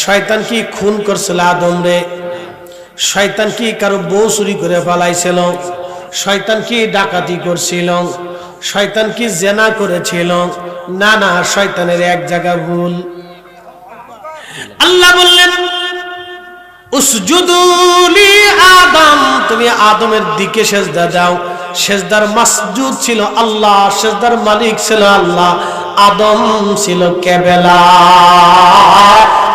শয়তান কি খুন করছিল আদম রে? শয়তান কি কারো বউ চুরি করে ফেলাইছিল? শয়তান কি ডাকাতি করছিল? শয়তান কি জেনা করেছিল? না না, শয়তানের এক জায়গা ভুল। আল্লাহ বললেন উসজুদু লি আদম, তুমি আদমের দিকে সেজদা দাও। সেজদার মাসজুদ ছিল আল্লাহ, সেজদার মালিক ছিল আল্লাহ, আদম ছিল কেবেলা।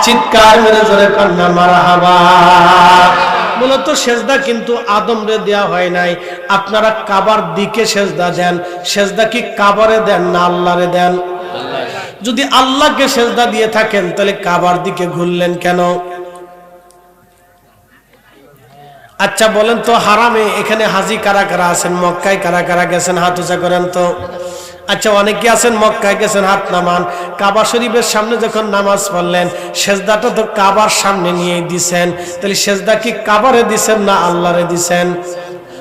চিৎকার মেরে জোরে কান্না মারহাবা। মূলত সেজদা কিন্তু আদম রে দেয়া হয় নাই। আপনারা কাবার দিকে সেজদা দেন। সেজদা কি কাবারে দেন না আল্লাহরে দেন? যদি আল্লাহকে সেজদা দিয়ে থাকেন তাহলে কাবার দিকে ঘুরলেন কেন? আচ্ছা বলেন তো, হারামে এখানে হাজি কারা কারা আছেন? মক্কায় কারা কারা গেছেন? হাত উঁচা করেন তো। আচ্ছা অনেকে আছেন মক্কায় গেছেন, হাত নামান। কাবা শরীফের সামনে যখন নামাজ পড়লেন, সেজদাটা তো কাবার সামনে নিয়ে দিছেন, তাহলে সেজদা কি কাবারে দিছেন না আল্লাহরে দিছেন?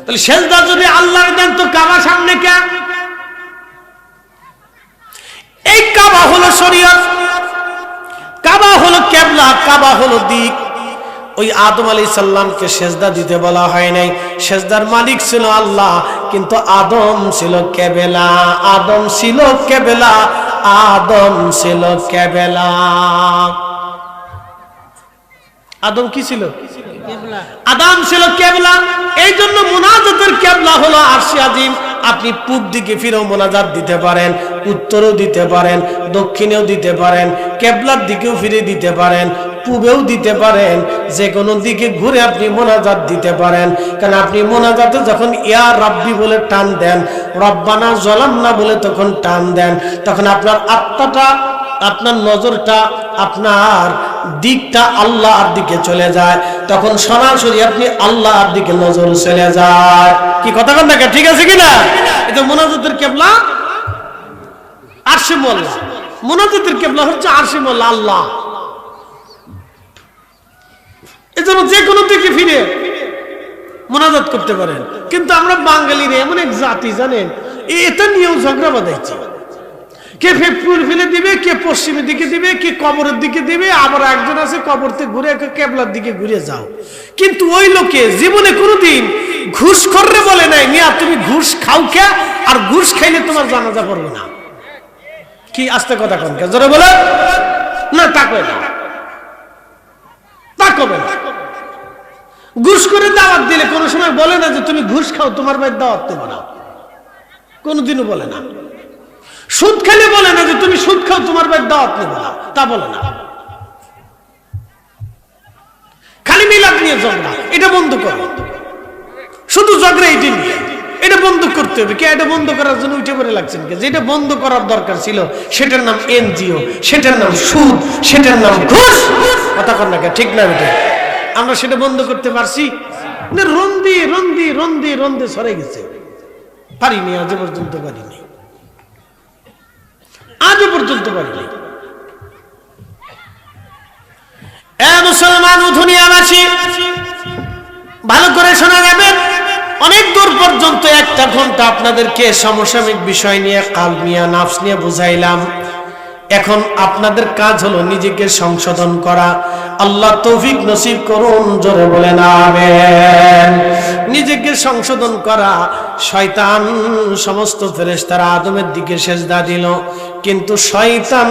তাহলে সেজদা যদি আল্লাহরে দেন তো কাবা সামনে কেন? এই কাবা হলো শরীয়ত, কাবা হলো কিবলা, কাবা হলো দিক। ওই আদম আলাইহিস সালামকে সেজদা দিতে বলা হয় নাই। সেজদার মালিক ছিল আল্লাহ, কিন্তু আদম ছিল কেবেলা। আদম ছিল কেবেলা, আদম ছিল কেবেলা। আদম কি ছিল? কেবলা। আদম ছিল কেবলা। এই জন্য মুনাজাতের কেবলা হলো আরশে আজিম। আপনি পূব দিকে ফিরেও মোনাজাত দিতে পারেন, উত্তরেও দিতে পারেন, দক্ষিণেও দিতে পারেন, কেবলার দিকেও ফিরে দিতে পারেন, পূবেও দিতে পারেন, যে কোনো দিকে ঘুরে আপনি মোনাজাত দিতে পারেন। কারণ আপনি মোনাজাতে যখন ইয়া রাব্বি বলে টান দেন, রব্বানা যালামনা বলে তখন টান দেন, তখন আপনার আত্মাটা, আপনার নজরটা, আপনার দিকটা আল্লাহর দিকে চলে যায়। তখন সরাসরি আপনি আল্লাহর দিকে নজর চলে যায়। কি কথা বলেন না? ঠিক আছে কিনা? এটা মুনাজাতের কিবলা আরশে মোল্লা। মুনাজাতের কিবলা হচ্ছে আরশে মোল্লা, আল্লাহ। এজন্য যে কোনো দিকে ফিরে মুনাজাত করতে পারেন। কিন্তু আমরা বাঙালিরা এমন এক জাতি, জানেন, এটা নিয়েও ঝগড়া বাঁধাইছে। কে পূর্ব ফেলে দিবে, কে পশ্চিমের দিকে দিবে, কে কবরের দিকে দিবে, আবার একজন আছে কবর থেকে ঘুরে কেবলার দিকে ঘুরে যাও। কিন্তু ওই লোকে জীবনে কোনোদিন ঘুষ করলে বলে নাই মিয়া তুমি ঘুষ খাও কে, আর ঘুষ খাইলে তোমার জানাজা পড়বে না। কি আস্তে কথা কোন কে জোরে বলে না, তা কয় না, তা কবে না। ঘুষ করে দাওয়াত দিলে কোনো সময় বলে না যে তুমি ঘুষ খাও তোমার ভাই দাওয়াত দেবো না, কোনোদিনও বলে না। সুদ খেলে বলে না যে তুমি সুদ খাও তোমার ভাই দাওয়াত নেব না, তা বলে না। খালি মিলাদ নিয়ে ঝগড়া, এটা বন্ধ করো। শুধু ঝগড়া এটি নিয়ে, এটা বন্ধ করতে হবে। কে এটা বন্ধ করার জন্য উঠে পড়ে লাগছেন? কে যেটা বন্ধ করার দরকার ছিল সেটার নাম এনজিও, সেটার নাম সুদ, সেটার নাম ঘুষ। কথা কর না, ঠিক না? বেটা আমরা সেটা বন্ধ করতে পারছি না? রন্দি রন্দি রন্দি রন্দি সরে গেছে, পারিনি, আজ পর্যন্ত পারিনি, আজ পর্যন্ত পারিনি। মুসলমান ও দুনিয়াবাসী ভালো করে শোনা যাবে। অনেক দূর পর্যন্ত 1 ঘন্টা আপনাদেরকে সমসাময়িক বিষয় নিয়ে, কালব নিয়ে, নাফস নিয়ে বুঝাইলাম। এখন আপনাদের কাজ হলো নিজেকে সংশোধন করা। আল্লাহ তৌফিক নসিব করুন, জোরে বলেন আমিন। নিজেকে সংশোধন করা। শয়তান সমস্ত ফেরেশতারা আদমের দিকে সেজদা দিল, কিন্তু শয়তান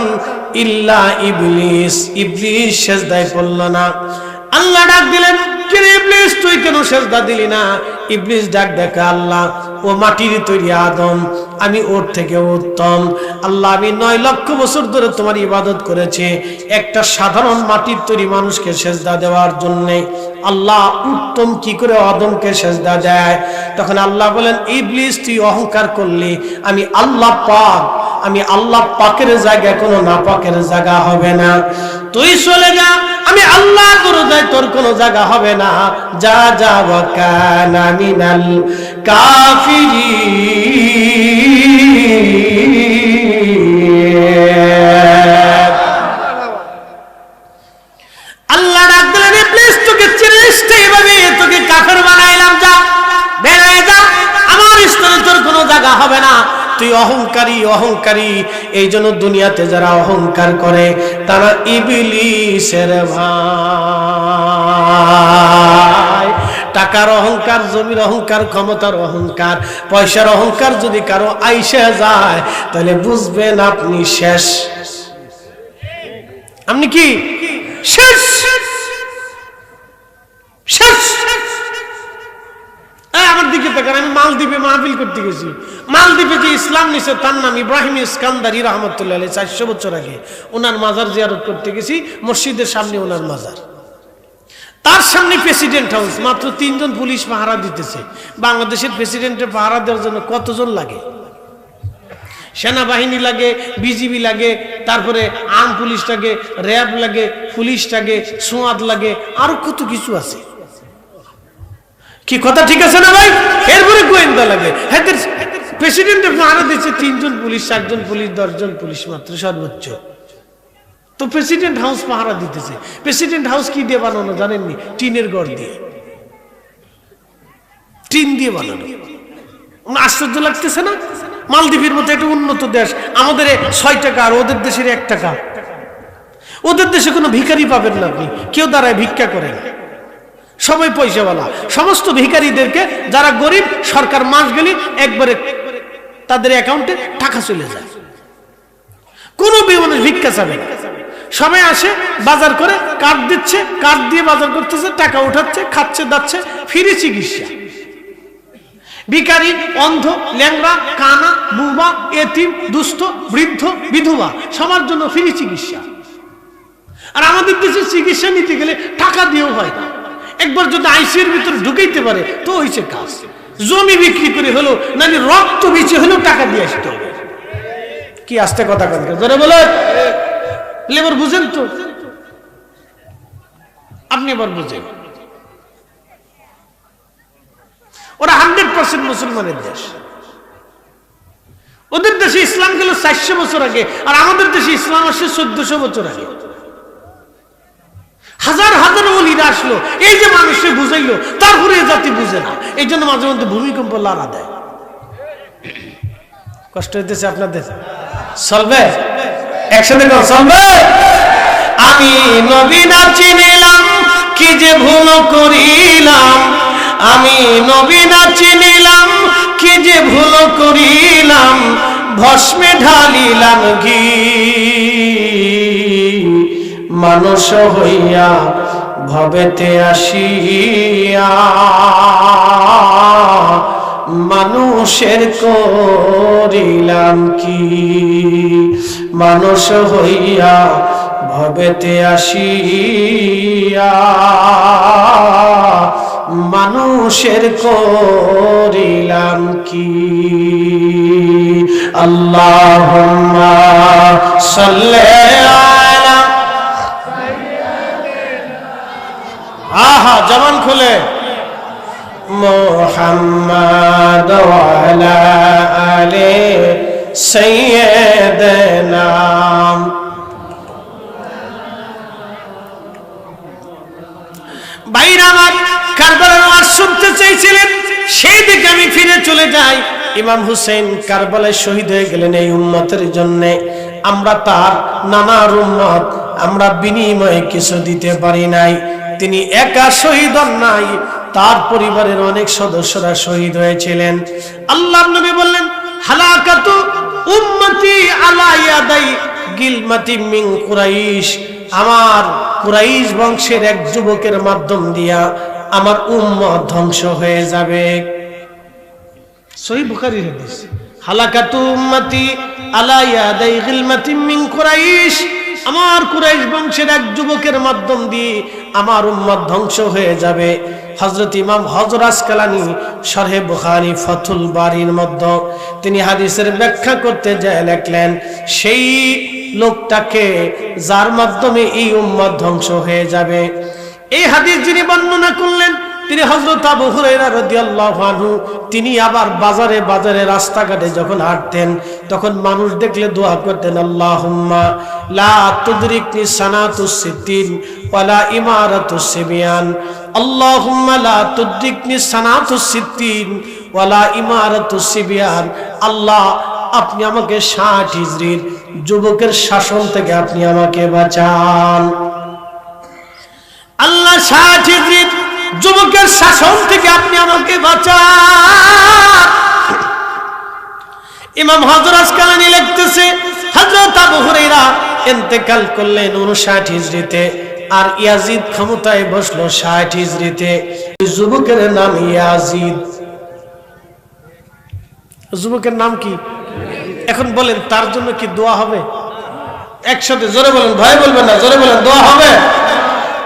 ইল্লা ইবলিস, ইবলিস সেজদায় পড়ল না। আল্লাহ ডাক দিলেন, কে রে ইবলিস, তুই কেন সেজদা দিলি না? ইবলিস ডাক দেখে, আল্লাহ ও মাটির তৈরি আদম, আমি ওর থেকে উত্তম। আল্লাহ আমি 9 লক্ষ বছর ধরে তোমার ইবাদত করেছি, একটা সাধারণ মাটির তৈরি মানুষকে সেজদা দেওয়ার জন্য আল্লাহ উত্তম কি করে আদমকে সেজদা দেয়? তখন আল্লাহ বলেন, ইবলিস তুই অহংকার করলি, আমি আল্লাহ পাক, আমি আল্লাহ পাকের জায়গায় কোনো নাপাকের জায়গা হবে না। তুই চলে যা, আমি আল্লাহ দরজায় তোর কোনো জায়গা হবে না। যা যা ওয়াকানা মিনাল কাফিরিন। আল্লাহ ডাক দিলেন, ইবলিস তোকে চিনিস এইভাবে, তোকে কাফের বানাইলাম, যা বের হয়ে যা, আমার স্থানে তোর কোনো জায়গা হবে না। তুই অহংকারী অহংকারী। এই জন্য দুনিয়াতে যারা অহংকার করে তারা ইবলিসের ভাই। টাকার অহংকার, জমির অহংকার, ক্ষমতার অহংকার, পয়সার অহংকার যদি কারো আইসা যায় তাহলে বুঝবেন আপনি শেষ। আপনি কি শেষ? শেষ। আমার দিকে তাকান, আমি মালদ্বীপে মাহফিল করতে গেছি। মালদ্বীপে যে ইসলাম নিছে তার নাম ইব্রাহিম ইস্কান্দারি রহমতুল্লাহ আলাইহি। 400 বছর আগে ওনার মাজার জিয়ারত করতে গেছি। মসজিদের সামনে ওনার মাজার, তার সামনে প্রেসিডেন্ট হাউস। মাত্র 3 জন পুলিশ পাহারা দিতেছে। বাংলাদেশের প্রেসিডেন্টের পাহারা দেওয়ার জন্য কতজন লাগে? সেনাবাহিনী লাগে, বিজিবি লাগে, তারপরে আর্ম পুলিশ লাগে, র্যাব লাগে, পুলিশ লাগে, সোয়াদ লাগে, আরো কত কিছু আছে। কি কথা ঠিক আছে না ভাই? এরপরে গোয়েন্দা লাগে। প্রেসিডেন্টের পাহারা দিচ্ছে 3 জন পুলিশ, 4 জন পুলিশ, 10 জন পুলিশ মাত্র সর্বোচ্চ। তো প্রেসিডেন্ট হাউস পাহারা দিতেছে। প্রেসিডেন্ট হাউস কি দিয়ে বানানো জানেননি? টিনের ঘর দিয়ে, টিন দিয়ে বানানো। আশ্চর্য লাগতেছে না? মালদ্বীপের মতো একটা উন্নত দেশ, আমাদের 6 টাকা আর ওদের দেশের 1 টাকা। ওদের দেশে কোনো ভিখারি পাবেন না আপনি, কেউ দাঁড়ায় ভিক্ষা করে না, সবাই পয়সাওয়ালা। সমস্ত ভিখারিদেরকে, যারা গরিব, সরকার মাস গেলে একবারে তাদের অ্যাকাউন্টে টাকা চলে যায়। কোনো মানুষ ভিক্ষা চাবে না, সবাই আসে বাজার করে, কার্ড দিচ্ছে, কার্ড দিয়ে বাজার করতেছে, টাকা উঠাচ্ছে, খাচ্ছে, দাচ্ছে, ফ্রি চিকিৎসা। ভিখারি, অন্ধ, ল্যাংড়া, কানা, বুবা, এতিম, দুস্থ, বৃদ্ধ, বিধবা সবার জন্য ফ্রি চিকিৎসা। আর আমাদের দেশে চিকিৎসা নিতে গেলে টাকা দিয়েও হয় না। একবার যদি আইসিইউর ভিতরে ঢুকাইতে পারে তো হয়েছে কাজ। জমি বিক্রি করে হলো, নাকি রক্ত বেচে হলেও টাকা দিয়ে আসতে হবে। কি আস্তে কথা কথা ধরে বলে এবার বুঝেন তো? আপনি এবার বুঝেন। ওরা 100% মুসলমানের দেশ। ওদের দেশে ইসলাম গেল 400 বছর আগে, আর আমাদের দেশে ইসলাম আসছে 1400 বছর আগে। হাজার হাজার ওলিরা আসলো, এই যে মানুষকে বুঝাইলো, তারপরে এ জাতি বুঝে না। এই জন্য মাঝে মধ্যে ভূমিকম্প লড়া দেয়। কষ্ট হইতেছে আপনাদের? চলবে একসাথে চলবে। আমি নবী না চিনিলাম, কি যে ভুল করিলাম। আমি নবী না চিনিলাম, কি যে ভুল করিলাম। ভস্মে ঢালিলাম ঘি, মানুষ হইয়া ভবেতে আসিয়া। মানুষের করিলাম কি, মানুষ হইয়া ভবেতে আসিয়া। মানুষের করিলাম কি। আল্লাহুম্মা সাল্লি আলা। আহা জবান খুলে মুহাম্মদ ওয়া আলা আলি সাইয়্যিদিনা। ভাইরা আমার, কারবালার ওয়াজ শুনতে চেয়েছিলেন, সেই দিকে আমি ফিরে চলে যাই। ইমাম হুসেন কারবালায় শহীদ হয়ে গেলেন এই উম্মতের জন্য। আমরা তার নানার উম্মত, আমরা বিনিময়ে কিছু দিতে পারি নাই। তিনি একা শহীদ হন নাই, তার পরিবারের অনেক সদস্যরা শহীদ হয়েছিলেন। আল্লাহর নবী বললেন, হালাকাতু উম্মতি আলা ইয়াদাই গিলমাতি মিন কুরাইশ। আমার কুরাইশ বংশের এক যুবকের মাধ্যম দিয়া আমার উম্মত ধ্বংস হয়ে যাবে। সহিহ বুখারীর হাদিস। হালাকাতু উম্মতি আলা ইয়াদাই গিলমাতি মিন কুরাইশ। আমার কুরাইশ বংশের এক যুবকের মাধ্যম দিয়ে আমার উম্মত ধ্বংস হয়ে যাবে। হযরত ইমাম হযর আসকালানী শরহে বুখারী ফাথুল বারীর মধ্যে তিনি হাদিসের ব্যাখ্যা করতে যায় লিখলেন, সেই লোকটাকে যার মাধ্যমে এই উম্মত ধ্বংস হয়ে যাবে। এই হাদিস যিনি বর্ণনা করলেন তিনি হযরত আবু হুরায়রা রাদিয়াল্লাহু আনহু। তিনি আবার বাজারে বাজারে রাস্তাঘাটে যখন হাঁটতেন তখন মানুষ দেখলে দোয়া করতেন, আল্লাহুম্মা লা তুদরিকনি সানাতুস সিদ্দিন ওয়ালা ইমারাতুস সিবিয়ান। আল্লাহুম্মা লা তুদরিকনি সানাতুস সিদ্দিন ওয়ালা ইমারাতুস সিবিয়ান। আল্লাহ আপনি আমাকে 60 হিজরির যুবকের শাসন থেকে আপনি আমাকে বাঁচান। আল্লাহ 60 হিজরির যুবকের শাসন থেকে আপনি আমাকে বাঁচান। ইমাম হযরত আসকালানী লিখতেছে হযরত আবু হুরায়রা ইন্তেকাল করলেন 59 হিজরিতে, আর ইয়াজিদ ক্ষমতায় বসলো 60 হিজরিতে। যুবকের নাম ইয়াজিদ। যুবকের নাম কি? এখন বলেন তার জন্য কি দোয়া হবে? একসাথে জোরে বলেন, ভয় বলবেন না, জোরে বলেন দোয়া হবে।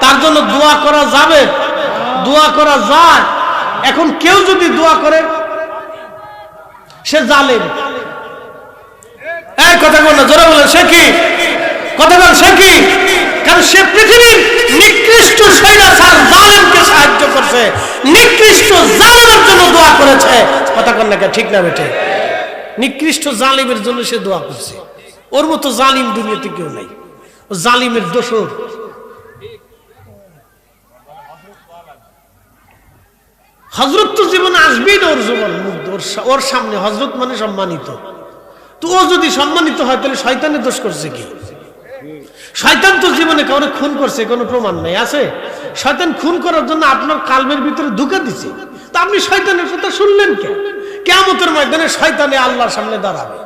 তার জন্য দোয়া করা যাবে, দোয়া করা যায়। এখন কেউ যদি দোয়া করে সে জালেম। এই কথা বলেন না, জোরে বলেন সে কি? কথা বলেন সে কি? কারণ সে পৃথিবীর নিকৃষ্ট স্বৈরাচার জালেমকে সাহায্য করছে, নিকৃষ্ট জালেমের জন্য দোয়া করেছে। কথা বলেন না, ঠিক না বেটে? নিকৃষ্ট জালিমের জন্য সে দোয়া করছে। ওর মতো জালিম দুনিয়াতে কেউ নাই, ও জালিমের দোসর। হযরত তো জীবনে আসবেই না, ওর জীবন ওর সামনে হযরত মানে সম্মানিত। তো ও যদি সম্মানিত হয় তাহলে শয়তানের দোষ করছে কি? শয়তান তো জীবনে কাউকে খুন করছে কোনো প্রমাণ নাই, আছে? শয়তান খুন করার জন্য আপনার কালবের ভিতরে ধোঁকা দিছে। তো আপনি শয়তানের কথা শুনলেন কেন? কিয়ামতের ময়দানে শয়তানে আল্লাহর সামনে দাঁড়াবে,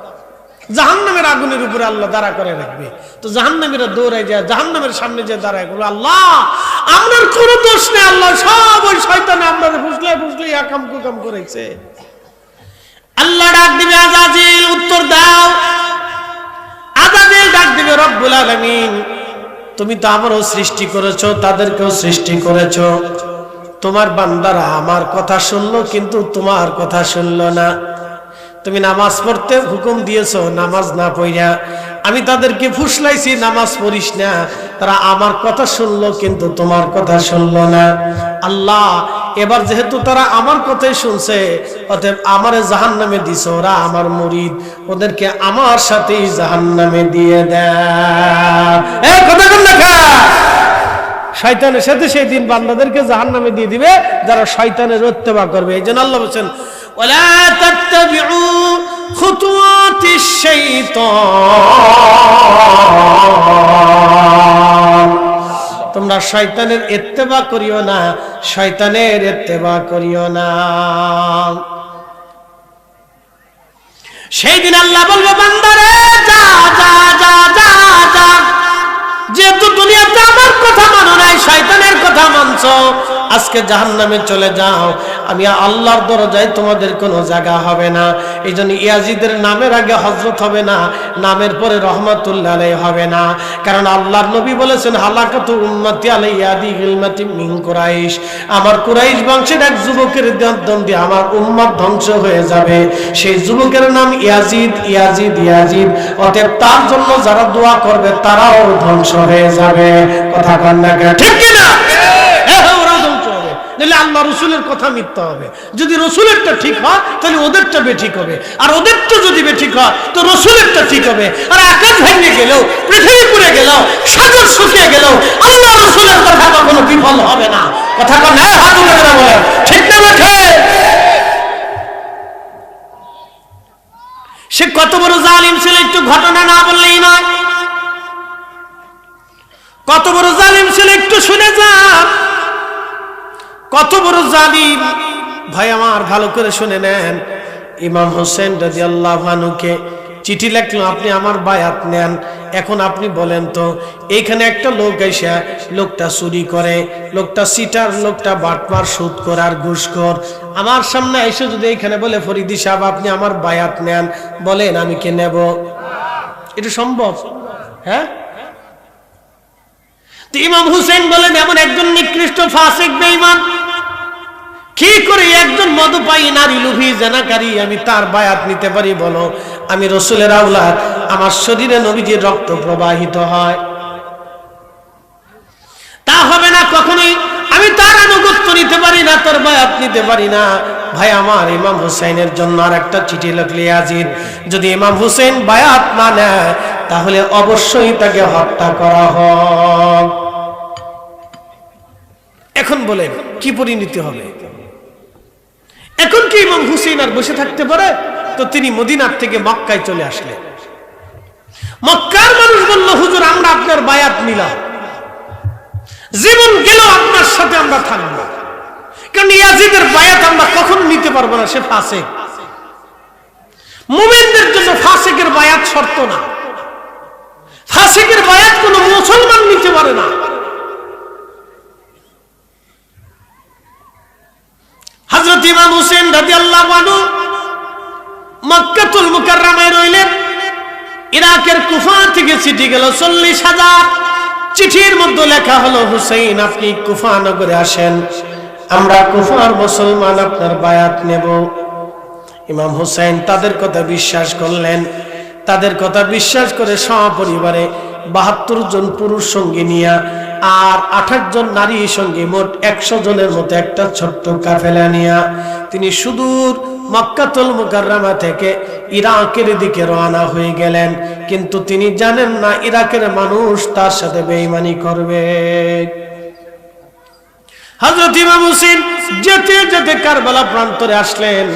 জাহান্নামের আগুনের উপরে আল্লাহ দাঁড়া করে রাখবে। তো জাহান্নামীরা দৌড়ায় যায়, জাহান্নামের সামনে যে দাঁড়ায় বলে আল্লাহ আমার কোনো দোষ নেই, আল্লাহ সব ওই শয়তানে আপনাদের ফুসলে ফুসলে আকাম কুকাম করেছে। আল্লাহ ডাক দিবে আজাজিল উত্তর দাও। আজাজিল ডাক দিবে রব্বুল আলামিন তুমি তো আমারও সৃষ্টি করেছো, তাদেরকেও সৃষ্টি করেছো। তোমার বান্দারা আমার কথা শুনলো কিন্তু তোমার কথা শুনলো না। তুমি নামাজ পড়তে হুকুম দিয়েছো, নামাজ না পড়িয়া আমি তাদেরকে ফুসলাইছি নামাজ পড়িস না, তারা আমার কথা শুনলো কিন্তু তোমার কথা শুনলো না। আল্লাহ এবার যেহেতু তারা আমার কথাই শুনছে, অতএব আমারে জাহান্নামে দিছো, ওরা আমার মুরিদ, ওদেরকে আমার সাথেই জাহান্নামে দিয়ে দাও। এই কথা কোন লেখা? শয়তানের সাথে সেই দিন বান্দাদেরকে জাহান্নামে দিয়ে দিবে যারা শয়তানের ইত্তেবা করবে। এইজন্য আল্লাহ বলেন ওয়ালা তাত্তাবিউ খুতুওয়াতিশ শাইতান, তোমরা শয়তানের ইত্তেবা করিও না, শয়তানের ইত্তেবা করিও না। সেই দিন আল্লাহ বলবে বান্দারে যা যা যা যা যা, যেহেতু দুনিয়াতে আমার কথা মানো নাই, শয়তানের কথা মানছো, আজকে জাহান্নামে চলে যাও। আমি আল্লাহর দরজায় তোমাদের কোনো জায়গা হবে না। এই জন্য ইয়াজিদের নামের আগে হযরত হবে না, নামের পরে রহমাতুল্লাহ আলাইহি হবে না। কারণ আল্লাহর নবী বলেছেন হালাকাতু উম্মতি আলাইয়াদি গিলমাতি মিন কুরাইশ, আমার কুরাইশ বংশের এক যুবকের দ্বন্দ্বে আমার উম্মত ধ্বংস হয়ে যাবে। সেই যুবকের নাম ইয়াজিদ, ইয়াজিদ, ইয়াজিদ। অতএব তার জন্য যারা দোয়া করবে তারাও ধ্বংস হয়ে যাবে। কথা কন না ঠিক কি না? আল্লাহ রসুলের কথা মিথ্যা হবে। যদি রসুলেরটা ঠিক হয় তাহলে ওদেরটা বেঠিক হবে, আর ওদেরটা যদি বেঠিক হয় তো রসুলেরটা ঠিক হবে। আর আকাশ ভেঙে গেলেও, পৃথিবী পুড়ে গেলেও, সাগর শুকিয়ে গেলেও আল্লাহ রসুলের কথা কখনো বিফল হবে না। কথা কন হ্যাঁ, হাত উঠে বলেন ঠিক না বেঠে? সে কত বড় জালিম ছিল একটু ঘটনা না বললেই নয়। কত বড় জালিম ছিল একটু শুনে যান। কত বড় জালিম ভাই আমার, ভালো করে শুনে নেন। ইমাম হোসেন রাদিয়াল্লাহু আনহুকে চিঠি লিখলো আপনি আমার বায়াত নেন। এখন আপনি বলেন তো, এইখানে একটা লোক এসে, লোকটা চুরি করে, লোকটা সিটার, লোকটা বাটপার, সুদখোর আর ঘুষখোর, আমার সামনে এসে যদি এইখানে বলে ফরিদি সাহেব আপনি আমার বায়াত নেন, বলেন আমি কে নেব? এটা সম্ভব? হ্যাঁ। তো ইমাম হুসেন বলেন এমন একজন নিকৃষ্ট ফাসিক বেঈমান, কি করে একজন মদপায়ী নারী লোভী জানাকারী আমি তার বায়াত নিতে পারি বলো? আমি রাসূলের আওলাদ, আমার শরীরে নবীজির রক্ত প্রবাহিত হয়, তা হবে না কখনোই। আমি তার আনুগত্য নিতে পারি না, তার বায়াত নিতে পারি না। ভাই আমার, ইমাম হুসাইনের জন্য আর একটা চিঠি লিখলে ইয়াজিদ, যদি ইমাম হুসেন বায়াত না নেয় তাহলে অবশ্যই তাকে হত্যা করা হোক। এখন বলেন কি পরিণতি হবে? এখন কি ইমাম হুসেন আর বসে থাকতে পারে? তো তিনি মদিনার থেকে মক্কায় চলে আসলেন। মক্কার মানুষ বলল, হুজুর আমরা আপনার বায়াত নিলাম, জীবন গেল আপনার সাথে আমরা থাকবো, কারণ ইয়াজিদের বায়াত আমরা কখনো নিতে পারবো না, সে ফাসিক। মুমিনদের জন্য ফাসিকের বায়াত শর্ত না, ফাসিকের বায়াত কোনো মুসলমান নিতে পারে না। হযরত ইমাম হুসেন রাদিয়াল্লাহু আনহু মক্কাতুল মুকাররমায় রইলেন। ইরাকের কুফা থেকে চিঠি গেল 40,000। চিঠির মধ্যে লেখা হলো, হুসাইন আপনি কুফা নগরে আসেন, আমরা কুফার মুসলমান আপনার বায়াত নেব। ইমাম হুসাইন তাদের কথা বিশ্বাস করলেন। তাদের কথা বিশ্বাস করে সপরিবারে 72 জন পুরুষ সঙ্গী নিয়ে আর 28 জন নারী সঙ্গী, মোট 100 জনের মতো একটা ছোট্ট কাফেলা নিয়ে তিনি সুদূর মক্কাতুল মুকাররমা থেকে ইরাকের দিকে রওনা হয়ে গেলেন। কিন্তু তিনি জানেন না ইরাকের মানুষ তার সাথে বেঈমানি করবে। হযরত ইমাম হুসেন যেতে যেতে কারবালা প্রান্তরে আসলেন।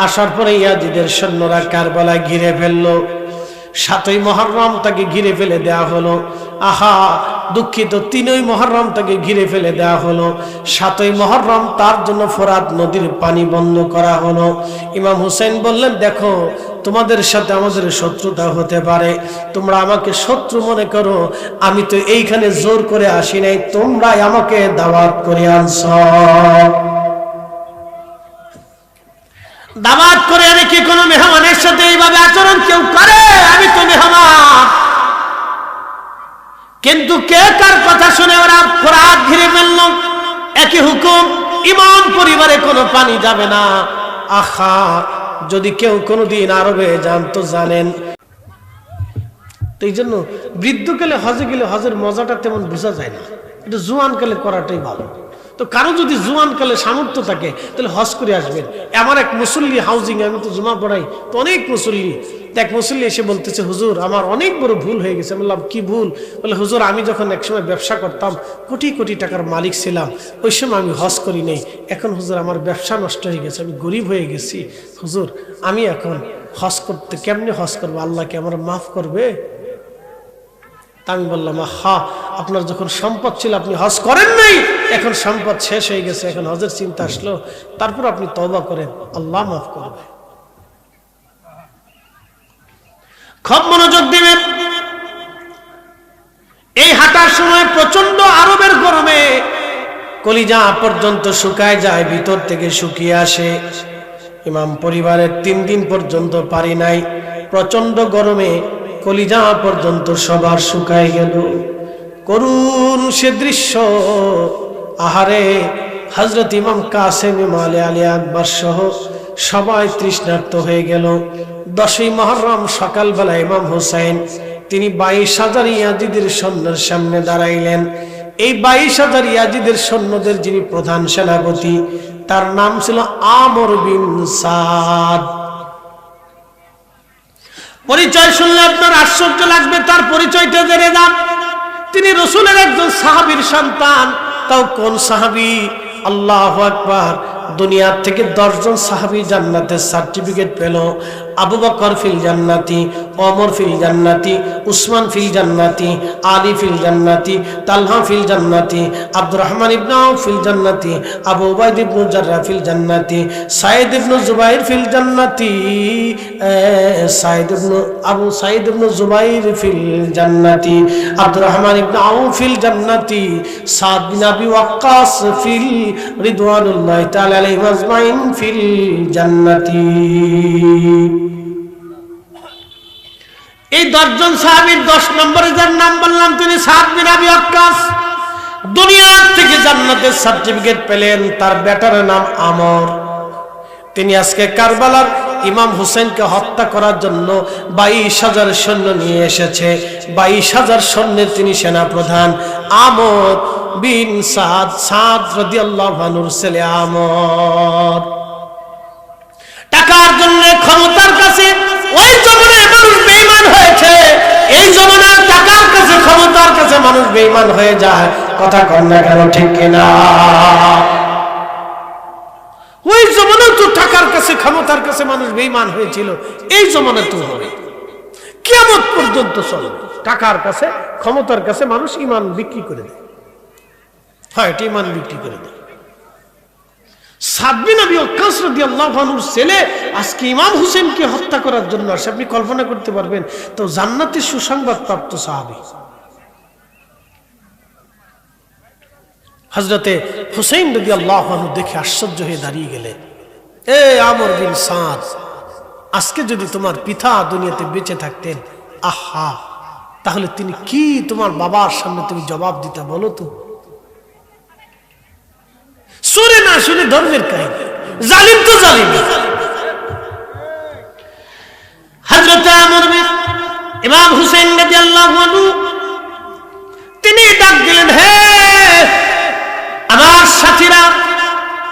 আসার পরে ইয়াজিদের সৈন্যরা কারবালা ঘিরে ফেললো। 7ই মুহররম তাকে ঘিরে ফেলে দেয়া হলো। আহা দুঃখিত, 3ই মুহররম তাকে ঘিরে ফেলে দেয়া হলো। 7ই মুহররম তার জন্য ফোরাত নদীর পানি বন্ধ করা হলো। ইমাম হুসেন বললেন, দেখো তোমাদের সাথে আমাদের শত্রুতা হতে পারে, তোমরা আমাকে শত্রু মনে করো, আমি তো এইখানে জোর করে আসি নাই, তোমরাই আমাকে দাওয়াত করে আনছ। দাওয়াত করে আনে কি কোনো মেহমানের সাথে এইভাবে আচরণ কেউ করে? আমি তো মেহমান। কিন্তু কে কার কথা শুনে ওরা ফোরাত ঘিরে ফেলল। একই হুকুম, ইমাম পরিবারে কোনো পানি যাবে না। আহা যদি কেউ কোনোদিন আরবে যান তো জানেন। তো এই জন্য বৃদ্ধকালে হজে গেলে হজের মজাটা তেমন বোঝা যায় না, এটা জোয়ানকালে করাটাই ভালো। তো কারো যদি জোয়ানকালে সামর্থ্য থাকে তাহলে হজ করে আসবেন। আমার এক মুসল্লি হাউজিং, আমি তো জুমা পড়াই, তো অনেক মুসল্লি, এক মুসল্লি এসে বলতেছে, হুজুর আমার অনেক বড় ভুল হয়ে গেছে। বললাম কি ভুল? বলে, হুজুর আমি যখন একসময় ব্যবসা করতাম, কোটি কোটি টাকার মালিক ছিলাম, ওই সময় আমি হজ করি নাই। এখন হুজুর আমার ব্যবসা নষ্ট হয়ে গেছে, আমি গরিব হয়ে গেছি, হুজুর আমি এখন হজ করতে কেমনে হজ করবো? আল্লাহ কি আমার মাফ করবে? আমি বললাম, হা আপনার যখন সম্পদ ছিল আপনি হজ করেন নাই, এখন সম্পদ শেষ হয়ে গেছে, এখন হজের চিন্তা আসলো, তারপর আপনি তওবা করেন, আল্লাহ মাফ করবে। খুব মনোযোগ দিবেন। এই হাঁটার সময় প্রচন্ড আরবের গরমে কলিজা পর্যন্ত শুকায় যায়, ভিতর থেকে শুকিয়ে আসে। ইমাম পরিবারের 3 দিন পর্যন্ত পারি নাই, প্রচন্ড গরমে কলিজা পর্যন্ত সবার শুকায় গেল। করুণ সে দৃশ্য। আহারে হযরত ইমাম কাসেম, ইমাম আলী আকবর সহ সবাই তৃষ্ণার্ত হয়ে গেল। 10ই মুহররম সকালবেলা ইমাম হুসাইন তিনি 22,000 ইয়াজিদের সৈন্যের সামনে দাঁড়াইলেন। এই 22,000 ইয়াজিদের সৈন্যদের যিনি প্রধান সেনাপতি, তার নাম ছিল আমর বিন সাদ। পরিচয় শুনলে আপনার আশ্চর্য লাগবে, তার পরিচয়টা জেনে যান। তিনি রাসূলের একজন সাহাবীর সন্তান। তাও কোন সাহাবী? আল্লাহু আকবার। দুনিয়া থেকে 10 জন সাহাবী জান্নাতের সার্টিফিকেট পেল। আবু বকর ফিল জান্নাতি, ওমর ফিল জান্নাতি, উসমান ফিল জান্নাতি, আলী ফিল জান্নাতি, তালহা ফিল জান্নাতি, আব্দুর রহমান ইবনে আউফ ফিল জান্নাতি, আবু উবাইদ ইবনে জাররাহ ফিল জান্নাতি, সাইদ ইবনে জুবাইর ফিল জান্নাতি, আবু সাইদ ইবনে জুবাইর ফিল জান্নাতি, আব্দুর রহমান ইবনে আউফ ফিল জান্নাতি, সাদ বিন আবি ওয়াক্কাস ফিল রিদওয়ানুল্লাহি তাআলা আলাইহিম আজমাইন ফিল জান্নাতি। এই 10 জন সাহাবীর 10 নম্বরে যার নাম বললাম, তিনি সাদ বিন আবি ওয়াক্কাস। দুনিয়া থেকে জান্নাতের সার্টিফিকেট পেলেন। তার বেটার নাম আমর। তিনি আজকে কারবালার ইমাম হুসেনকে হত্যা করার জন্য 22,000 সৈন্য নিয়ে এসেছে। 22,000 সৈন্যের তিনি সেনা প্রধান। আমর বিন সাদ, সাদ রাদিয়াল্লাহু আনহুর ছেলে আমর। টাকার জন্য, ক্ষমতার কাছে ওই জমানায় মানুষ বেঈমান হয়েছে। এই জমানায় টাকার কাছে, ক্ষমতার কাছে মানুষ বেঈমান হয়ে যায়। কথা কন না কেন, ঠিক কিনা? ওই জমানায় তো টাকার কাছে ক্ষমতার কাছে মানুষ বেঈমান হয়েছিল, এই জমানায় তো হবে, কিয়ামত পর্যন্ত চলবে। টাকার কাছে ক্ষমতার কাছে মানুষ ঈমান বিক্রি করে দেয়, হয় এটা ঈমান বিক্রি করে দেয়। সাদ বিন আবি ওয়াক্কাস রাদিয়াল্লাহু আনহুর ছেলে আজকে ইমাম হুসেনকে হত্যা করার জন্য আসে। আপনি কল্পনা করতে পারবেন? তো জান্নাতের সুসংবাদ প্রাপ্ত সাহাবী হযরতে হুসাইন রাদিয়াল্লাহু আনহু দেখে আশ্চর্য হয়ে দাঁড়িয়ে গেলেন। এ আমর বিন সাদ, আজকে যদি তোমার পিতা দুনিয়াতে বেঁচে থাকতেন, আহা, তাহলে তিনি কি তোমার বাবার সামনে তুমি জবাব দিতে, বলো তো? শুনে না শুনে ধর্মের কাহিনী, জালিম তো জালিম। হযরত আমর বিন ইমাম হুসাইন রাদিয়াল্লাহু আনহু তিনি ডাক দিলেন, হে আমার সাথীরা,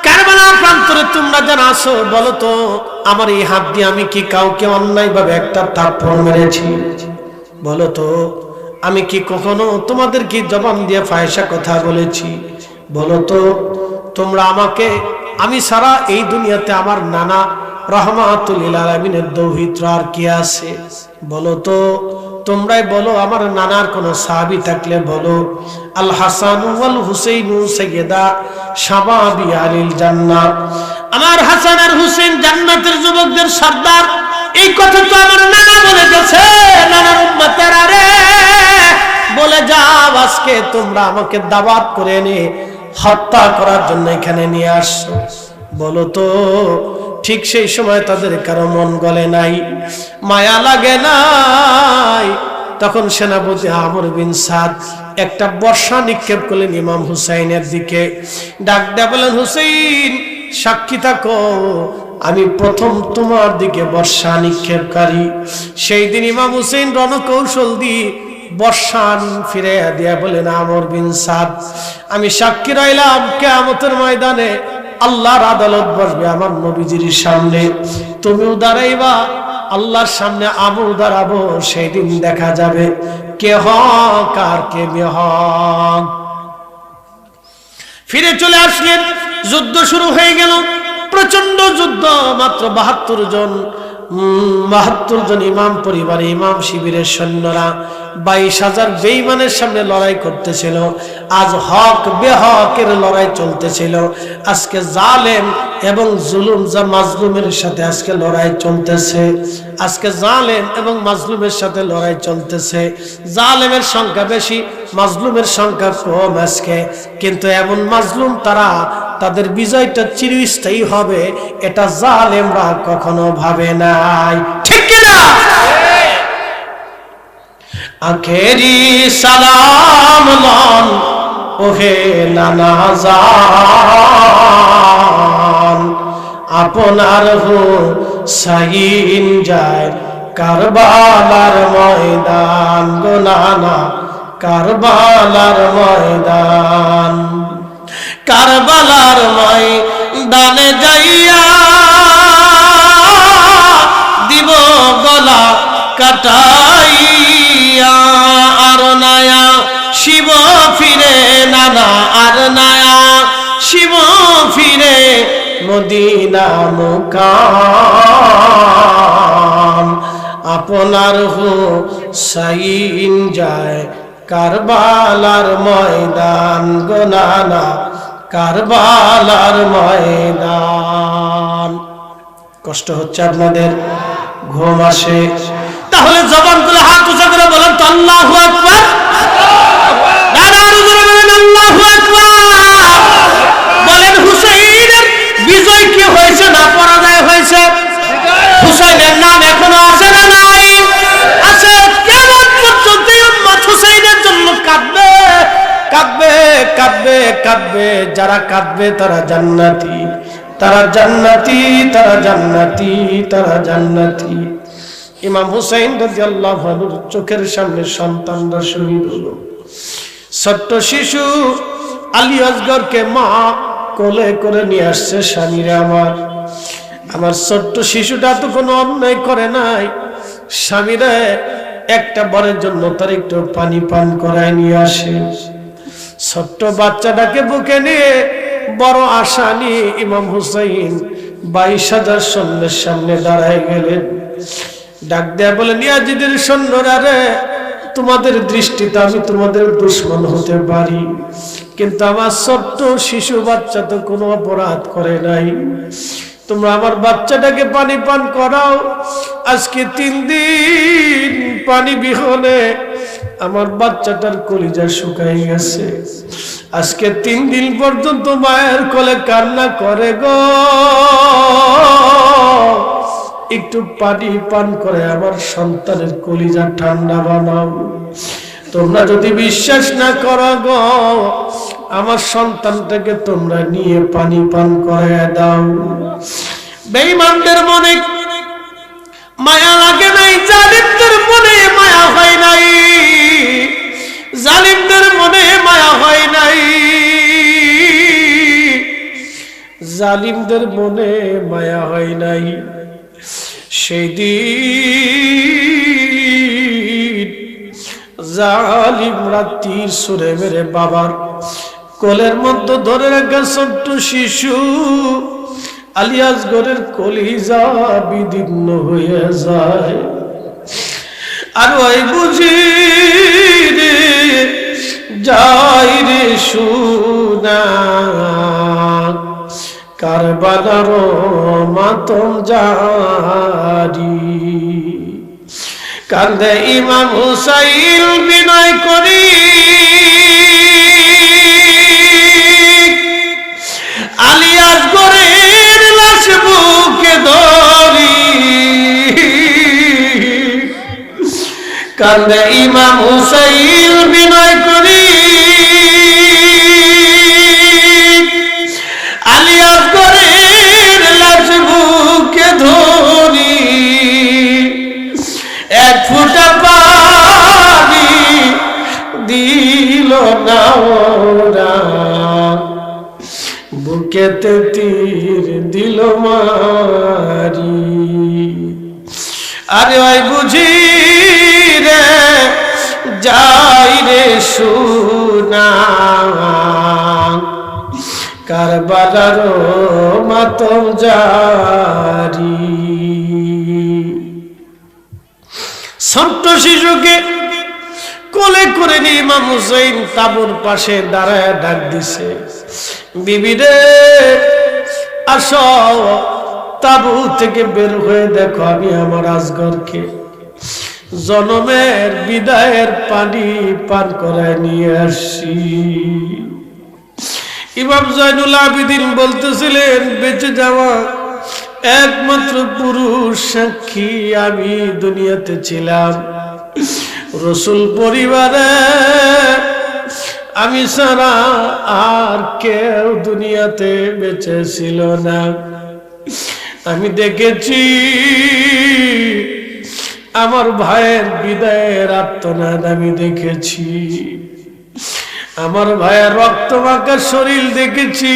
কারবালা প্রান্তরে তোমরা যারা আছো, বলো তো আমার এই হাত দিয়ে আমি কি কাউকে অন্যায়ভাবে একটা থাপ্পড় মেরেছি? বলো তো আমি কি কখনো তোমাদের কি জবান দিয়ে ফাহিশা কথা বলেছি? বলো তো তোমরা আমাকে, আমি সারা এই দুনিয়াতে আমার নানা রহমাতুল লিল আলামিনের দৌহিত্র আর কি আছে? বলো তো, তোমরাই বলো, আমার নানার কোন সাহাবী থাকলে বলো। আল হাসান ওয়াল হুসাইন সাইয়্যিদা শাবাবি আলিল জান্নাহ, আমার হাসান আর হুসেন জান্নাতের যুবকদের সর্দার। এই কথা তো আমার নানা বলে গেছে। নানার উম্মতেরা রে, বলে যাও আজকে তোমরা আমাকে দাওয়াত করে এনে হত্যা করার জন্য এখানে নিয়ে আসছো। বলো তো ঠিক সেই সময় তাদের কারো মন গলে নাই, মায়া লাগে নাই? তখন সেনাপতি আমর বিন সাদ একটা বর্ষা নিক্ষেপ করলেন ইমাম হুসাইনের দিকে। ডাক দেয়া বলেন, হুসাইন সাক্ষী থাকো, আমি প্রথম তোমার দিকে বর্ষা নিক্ষেপকারী। সেই দিন ইমাম হুসাইন রণকৌশল দিয়ে বর্ষান ফিরে দিয়া বলেন, আমর বিন সাদ, আমি সাক্ষী রইলাম কিয়ামতের ময়দানে আল্লাহর আদালত বসবে আমার নবীজির সামনে, তুমিও দাঁড়াইবা আল্লাহর সামনে, আমিও দাঁড়াবো। সেই দিন দেখা যাবে কে হক আর কে বেহক। ফিরে চলে আসলেন, যুদ্ধ শুরু হয়ে গেল, প্রচন্ড যুদ্ধ। মাত্র ৭২ জন ইমাম পরিবারে, ইমাম শিবিরের সৈন্যরা ২২,০০০ বেঈমানের সামনে লড়াই করতেছিল। আজ হক বেহকের লড়াই চলতেছিল। আজকে জালেম এবং জুলুম মাজলুমের সাথে আজকে লড়াই চলতেছে। আজকে জালেম এবং মাজলুমের সাথে লড়াই চলতেছে। জালেমের সংখ্যা বেশি, মাজলুমের সংখ্যা কম আজকে। কিন্তু এমন মাজলুম তারা, তাদের বিজয়টা চিরস্থায়ী হবে এটা জালেমরা কখনো ভাবে নাই, ঠিক কিনা? আখেরি সালাম লন ওহে নানা জান, আপনার হুসাইন যায় কারবালার ময়দান, গো নানা কারবালার ময়দান। কারবালার ময়দানে যাইয়া দিব গলা কাটাইয়া, আর নায়া শিব ফিরে নানা, আর নায়া শিব ফিরে মদিনা মুকাম, আপনার হুসাইন যায় কারবালার ময়দান, গো নানা কারবালার ময়দান। কষ্ট হচ্ছে আপনাদের, ঘুম আসে? তাহলে জবান তুলে হাত উঁচা করে বলেন তো আল্লাহু আকবার। আল্লাহু আকবার বলেন। হুসাইনের বিজয় কি হয়েছে না পরাজয় হয়েছে? হুসাইনের নাম এখনো আছে না নাই? আছে। কিয়ামত পর্যন্ত উম্মত হুসাইনের জন্য কাঁদবে, কাঁদবে, কাঁদবে, কাঁদবে। যারা কাঁদবে তারা জান্নাতি, তারা জান্নাতি, তারা জান্নাতি, তারা জান্নাতি। ইমাম হুসাইন রাদিয়াল্লাহু আনহুর চোখের সামনে সন্তানরা শহীদ হলো। ছোট্ট শিশু আলী আসগরকে মা কোলে করে নিয়ে আসছে। স্বামীরা আমার ছোট্ট শিশুটা তো কোনো অন্যায় করে নাই। স্বামীরা একটা বারের জন্য তার একটু পানি পান করায় নিয়ে আসে। ছোট্ট বাচ্চাটাকে বুকে নিয়ে বড় আশা নিয়ে ইমাম হুসাইন 22,000 সৈন্যের সামনে দাঁড়ায় গেলেন। ডাক দেয়া বলেন, ইয়াজিদের সৈন্যরা রে, তোমাদের দৃষ্টিতে আমি তোমাদের দুশমন হতে পারি, কিন্তু আমার ছোট্ট শিশু বাচ্চা তো কোনো অপরাধ করে নাই। তোমরা আমার বাচ্চাটাকে পানি পান করাও। আজকে 3 দিন পানি বিহনে আমার বাচ্চাটার কলিজা শুকাই গেছে। আজকে 3 দিন পর্যন্ত মায়ের কোলে কান্না করে গো। একটু পানি পান করে আমার সন্তানের কলিজা ঠান্ডা বানাও। তোমরা যদি বিশ্বাস না করো গো, আমার সন্তানটাকে তোমরা নিয়ে পানি পান করে দাও। বেঈমানদের মনে মায়া লাগে নাই, জালিমদের মনে মায়া হয় নাই, জালিমদের মনে মায়া হয় নাই, জালিমদের মনে মায়া হয় নাই। সেই দিন জালিমরা তীর ছুঁড়ে মেরে বাবার কোলের মধ্যে ধরে রাখা ছোট্ট শিশু আলিয়াসগড়ের কলিজা বিদীর্ণ হয়ে যায়। আর ওই বুঝি রে যাই রে সোনা, কারবালার মাতম জারি। কান্দে ইমাম হুসাইন বিনয় করি, আলিয়াসগড়ের লাশ বুকে ধরি। কান্দে ইমাম হুসাইন বিনয় করি, আলিয়াসগড়ের লাশ বুকে ধরি। এক ফোঁটা পানি দিল না ওরা, বুকেতে তীর দিল মারি। আরে ওই বুঝি রে যাই রে সোনা, কারবালার মাতম জারি। ছোট্ট শিশুকে কোলে করে নিয়ে ইমাম হুসাইন তাঁবুর পাশে দাঁড়ায় ডাক দিছে, বিবি রে আসো, তাঁবু থেকে বের হয়ে দেখো আমি আমার আসগরকে জনমের বিদায়ের পানি পান করায় নিয়ে আসছি। ইমাম জয়নুল আবেদিন বলতেছিলেন, বেঁচে যাওয়া একমাত্র পুরুষ সাক্ষী আমি দুনিয়াতে ছিলাম। রসুল পরিবারে আমি ছাড়া আর কেউ দুনিয়াতে বেঁচে ছিল না। আমি দেখেছি আমার ভাইয়ের বিদায়ের আর্তনাদ, আমি দেখেছি আমার ভাইয়ের রক্তমাখা শরীর দেখেছি,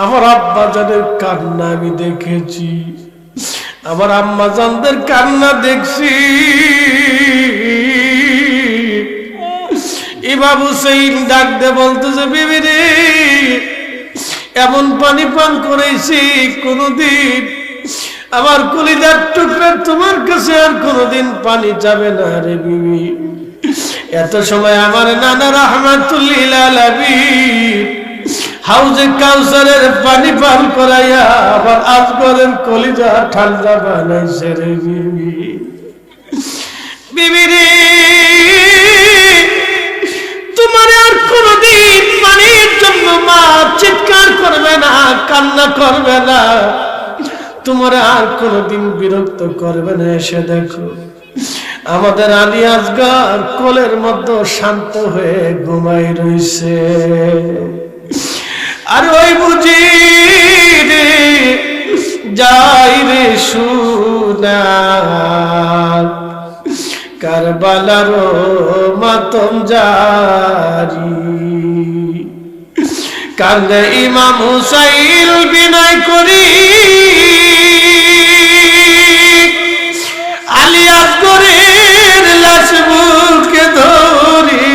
আমার আব্বা জানের কান্না আমি দেখেছি, আমার আম্মা জানদের কান্না দেখছি। ইমাম হুসাইন ডাক দে বলতেছে, বিবি রে এমন পানি পান করেছি কোনদিন আমার কলিজার টুকরা তোমার কাছে আর কোনদিন পানি যাবে না রে বিবি। এত সময় আমার নানা রাহমাতুল্লিল আলামিন হাউজে কাউসারের পানি পান করাইয়া আবার আসগরের কলিজা ঠান্ডা বানাইছে রে বিবি। বিবি রে তোমার আর কোনদিন পানির জন্য মা চিৎকার করবে না, কান্না করবে না, তোমার আর কোনদিন বিরক্ত করবে না। এসে দেখো আমাদের আলী আসগর কোলের মধ্যে শান্ত হয়ে ঘুমাই রইছে। আর ওই বুঝি রে যাই রে সোনা, কারবালার মাতম জারি। কান্দে ইমাম হুসাইন বিনয় করি, আলিয়াসগড়ের লাশ বুকে ধরি।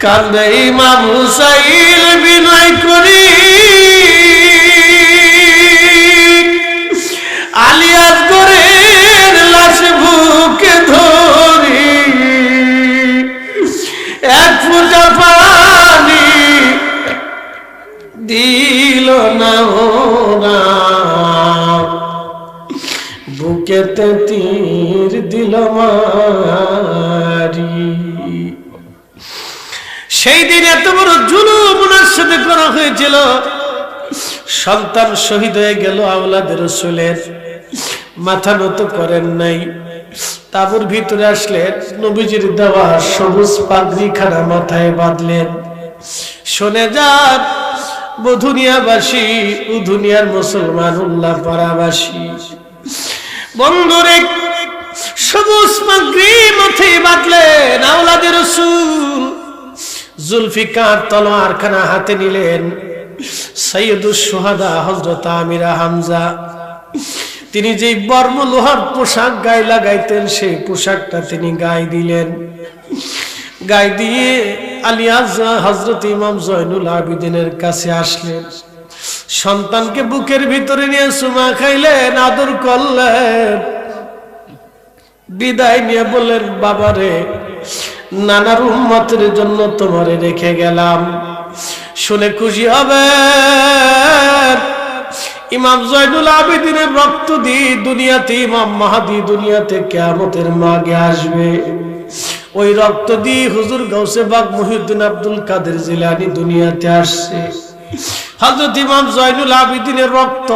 কান্দে ইমাম হুসাইন বিনয় করি আলিয়াস গরের লাশ বুকে ধরি এক ফোঁটা পানি দিল না ওরা বুকেতে তীর দিল মারি সেই দিন এত বড় জুলুম ওনার সাথে করা হয়েছিল সন্তান শহীদ হয়ে গেল আওলাদ রাসূলের মাথা নত করেন নাই তাবুর ভিতরে আসলেন নবীজির দেওয়া সবুজ পাগড়ি খানা মাথায় বাঁধলেন শুনে যান বধুনিয়াবাসী ও দুনিয়ার মুসলমান উল্লাহ পাড়াবাসী বন্ধুরে সবুজ পাগড়ি মাথায় বাঁধলেন আওলাদ রাসূল জুলফিকার তলোয়ার খানা হাতে নিলেন সাইয়্যিদুশ শুহাদা হযরত আমিরা হামজা তিনি যেই বর্ম লোহার পোশাক গায়ে লাগাইতেন সেই পোশাকটা তিনি গায়ে দিলেন গায়ে দিয়ে আলিয়াস হযরত ইমাম জয়নুল আবেদিনের কাছে আসলেন সন্তানকে বুকের ভিতরে নিয়ে চুমা খাইলেন আদর করলেন বিদায় নিয়ে বললেন বাবারে নানার উম্মতের জন্য তোমারে রেখে গেলাম শুনে খুশি হবে ইমাম জয়নুল আবেদিনের রক্ত দিয়ে দুনিয়াতে ইমাম মাহদী দুনিয়াতে কিয়ামতের মাগে আসবে ওই রক্ত দিয়ে হুজুর গাউসে বাগ মুহিউদ্দিন আব্দুল কাদের জিলানী দুনিয়াতে আসছে হযরত ইমাম জয়নুল আবেদিনের রক্ত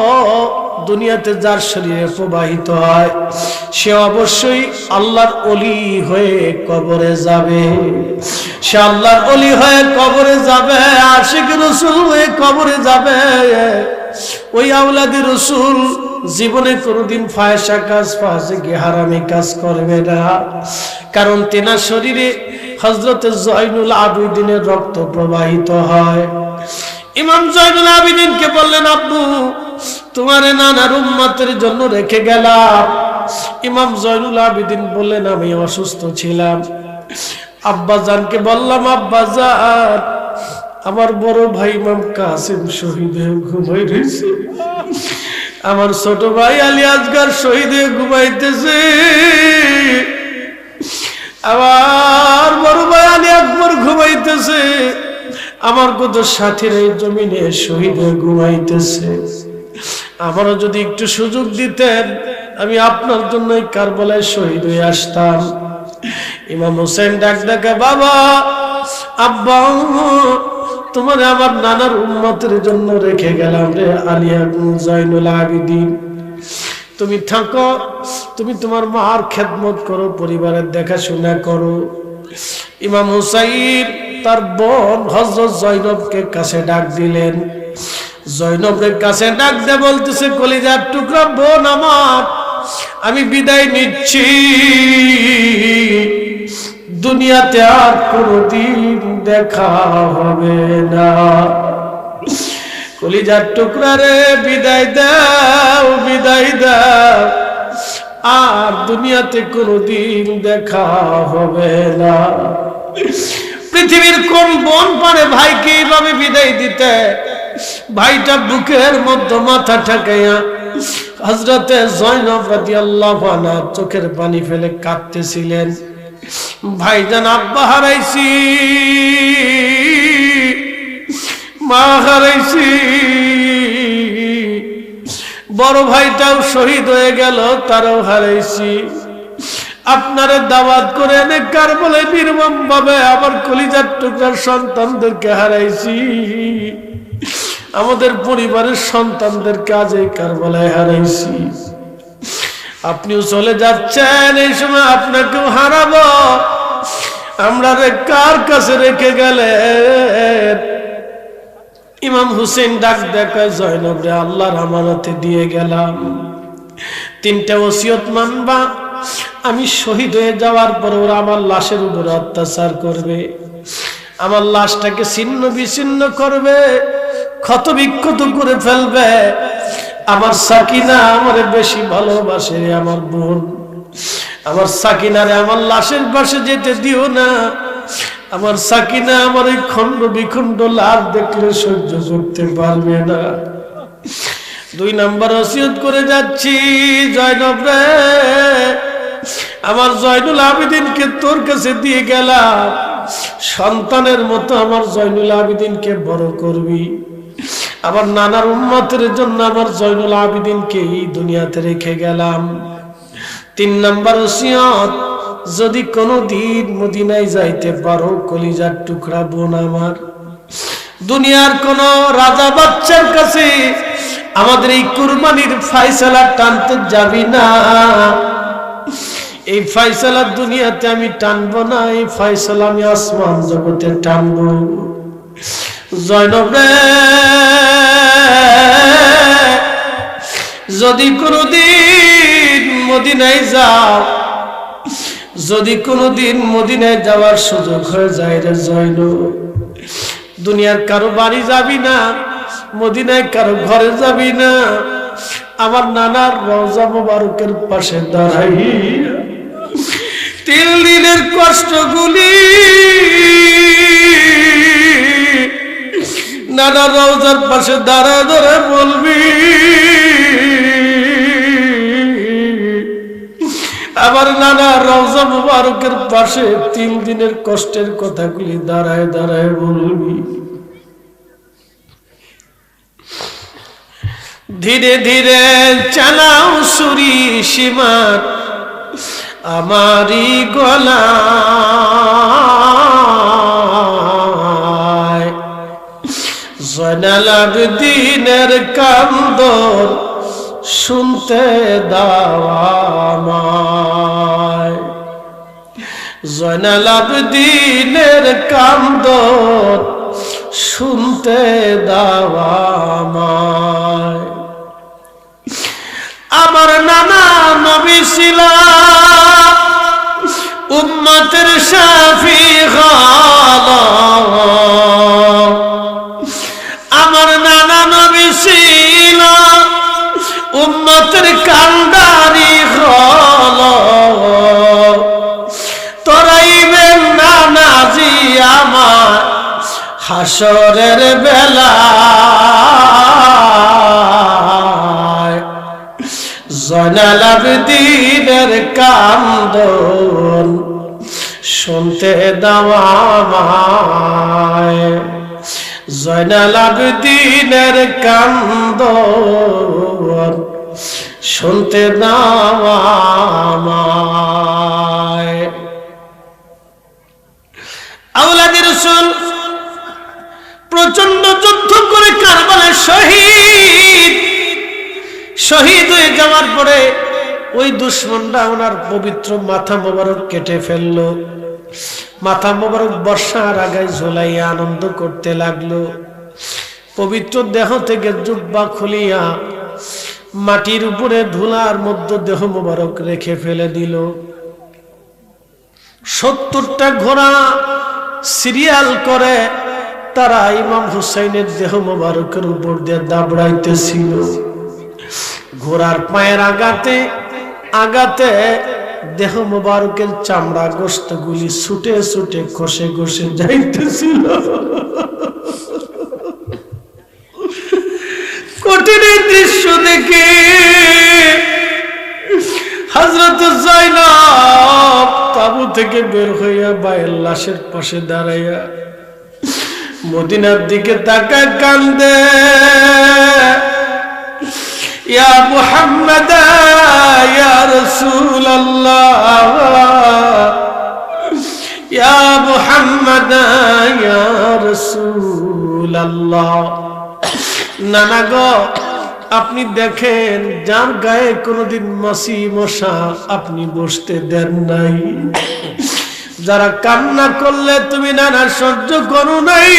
দুনিয়াতে যার শরীরে প্রবাহিত হয় সে অবশ্যই আল্লাহর ওলি হয়ে কবরে যাবে সে আল্লাহর ওলি হয়ে কবরে যাবে আশিক রাসূল হয়ে কবরে যাবে ওই আওলাদে রাসূল জীবনে কোনোদিন ফায়সা কাজ ফাসিকি হারামি কাজ করবে না কারণ তেনার শরীরে হযরত জয়নুল আবেদিনের রক্ত প্রবাহিত হয় ইমাম জয়নুল আবেদিনকে বললেন আব্বু তোমার নানার উম্মতের জন্য রেখে গেলাম ইমাম জয়নুল আবেদিন বললেন আমি অসুস্থ ছিলাম আব্বাজানকে বললাম আব্বাজান আমার বড় ভাই ইমাম কাসিম শহীদ হয়ে ঘুমাই রয়েছে আমার ছোট ভাই আলী আসগর শহীদ হয়ে ঘুমাইতেছে আমার বড় ভাই আলী আকবর ঘুমাইতেছে আমার কত সাথীর এই জমিনে শহীদ হয়ে ঘুমাইতেছে আমারও যদি একটু সুযোগ দিতেন আমি আপনার জন্য কারবালায় শহীদ হয়ে আসতাম ইমাম হোসেন ডাক ডাকে বাবা আব্বা তোমার আমার নানার উম্মতের জন্য রেখে গেলাম রে আলিয়া জয়নুল আবেদিন তুমি থাকো তুমি তোমার মার খেদমত করো পরিবারের দেখাশোনা করো ইমাম হুসাইন তার বোন হযরত জয়নবকে কাছে ডাক দিলেন জয়নবের কাছে ডাক দে বলতেছে কলিজার টুকরা বোন আমার আমি বিদায় নিচ্ছি দুনিয়াতে আর কোনদিন দেখা হবে না কলিজার টুকরা রে বিদায় দাও আর দুনিয়াতে কোনদিন দেখা হবে না পৃথিবীর কোন বোন পারে ভাইকে এইভাবে বিদায় দিতে ভাইটা বুকের মধ্যে মাথা ঠেকাইয়া হযরতে জয়নব রাদিয়াল্লাহু আনহা চোখের পানি ফেলে কাঁদতেছিলেন ভাইজান আব্বা হারাইছি মা হারাইছি বড় ভাইটাও শহীদ হয়ে গেল তারও হারাইছি আপনারে দাওয়াত করে এনে কারবালায় নির্মম ভাবে আমার কলিজার টুকরার সন্তানদেরকে হারাইছি আমাদের পরিবারের সন্তানদেরকে আজ এই কারবালায় হারাইছি আপনিও চলে যাচ্ছেন এই সময় আপনাকেও হারাবো আমরা রে কার কাছে রেখে গেলেন ইমাম হুসেন ডাক দেখায় জয়নব রে আল্লাহর আমানতে দিয়ে গেলাম তিনটা ওসিয়ত মানবা আমি শহীদ হয়ে যাওয়ার পর ওরা আমার লাশের উপর অত্যাচার করবে আমার লাশটাকে ছিন্ন বিচ্ছিন্ন করবে ক্ষত বিক্ষত করে ফেলবে আমার সাকিনা আমারে বেশি ভালোবাসে আমার বোন আমার সাকিনারে আমার লাশের পাশে যেতে দিও না আমার সাকিনা আমার এই খন্ড বিখন্ড লাশ দেখলে সহ্য করতে পারবে না। 2 নাম্বার ওসিয়ত করে যাচ্ছি, জয়নব রে, আমার জয়নুল আবেদিনকে তোর কাছে দিয়ে গেলাম, সন্তানের মতো আমার জয়নুল আবেদিনকে বড় করবি। আমার নানার উম্মতের জন্য আমার জয়নুল আবেদিনকে এই দুনিয়াতে রেখে গেলাম। 3 নাম্বার ওসিয়ত, যদি কোনোদিন মদিনায় যাইতে পারো, কলিজার টুকরা বোন আমার, দুনিয়ার কোন রাজা বাচ্চার কাছে আমাদের এই কুরবানির ফয়সালা টানতে যাবি না। এই ফয়সালা দুনিয়াতে আমি টানবো না, এই ফয়সালা আমি আসমান জগতে টানবো। জয়নব রে, যদি কোনোদিন মদিনায় যাও, যদি কোনোদিন মদিনায় যাওয়ার সুযোগ হয়ে যায় রে জয়নব, দুনিয়ার কারো বাড়ি যাবি না, মদিনায় কারো ঘরে যাবি না, আমার নানার রওজা মোবারকের পাশে দাঁড়াই 3 দিনের কষ্টগুলি নানার রওজার পাশে দাঁড়ায় দাঁড়ায় বলবি, আবার নানার রওজা মোবারকের পাশে 3 দিনের কষ্টের কথাগুলি দাঁড়ায় দাঁড়ায় বলবি। ধীরে ধীরে চালাও সুরি সীমার আমারি গলায়, জয়নাল আবেদিনের কান্দন শুনতে দাও আমায়, জয়নাল আবেদিনের কান্দন শুনতে দাও আমায়। আমার নানা নবী ছিল উম্মতের শাফিঈ, আমার নানা নবী ছিল উম্মতের কান্ডারি, তোরাইবেন নানাজি আমার হাসরের বেলা, জয়নাল আবেদিনের কান্দন শুনতে দাও আমায়, জয়নাল আবেদিনের কান্দন শুনতে দাও আমায়। আওলাদে রাসূল প্রচন্ড যুদ্ধ করে কারবালায় শহীদ হয়ে যাওয়ার পরে ওই দুশমনরা ওনার পবিত্র মাথা মোবারক কেটে ফেললো। মাথা মোবারক বর্ষার আগায় ঝোলাইয়া আনন্দ করতে লাগলো। পবিত্র দেহ থেকে জুব্বা খুলিয়া মাটির উপরে ধুলার মধ্যে দেহ মোবারক রেখে ফেলে দিল। 70টা ঘোড়া সিরিয়াল করে তারা ইমাম হুসাইনের দেহ মোবারকের উপর দিয়ে দাবড়াইতেছিল। ঘোড়ার পায়ের আঘাতে আঘাতে দেহ মোবারকের চামড়া গোশত গুলি ছুটে ছুটে খসে খসে যাইতেছিল। কঠিন দৃশ্য দেখে হযরত যায়েনব তাবু থেকে বের হইয়া ভাইয়ের লাশের পাশে দাঁড়াইয়া মদিনার দিকে তাকায় কান্দে। ইয়া মুহাম্মদ ইয়া রাসূলুল্লাহ, ইয়া মুহাম্মদ ইয়া রাসূলুল্লাহ। নানা গো, আপনি দেখেন যার গায়ে কোনোদিন মাছি মশা আপনি বসতে দেন নাই, যারা কান্না করলে তুমি নানা সহ্য করো নাই,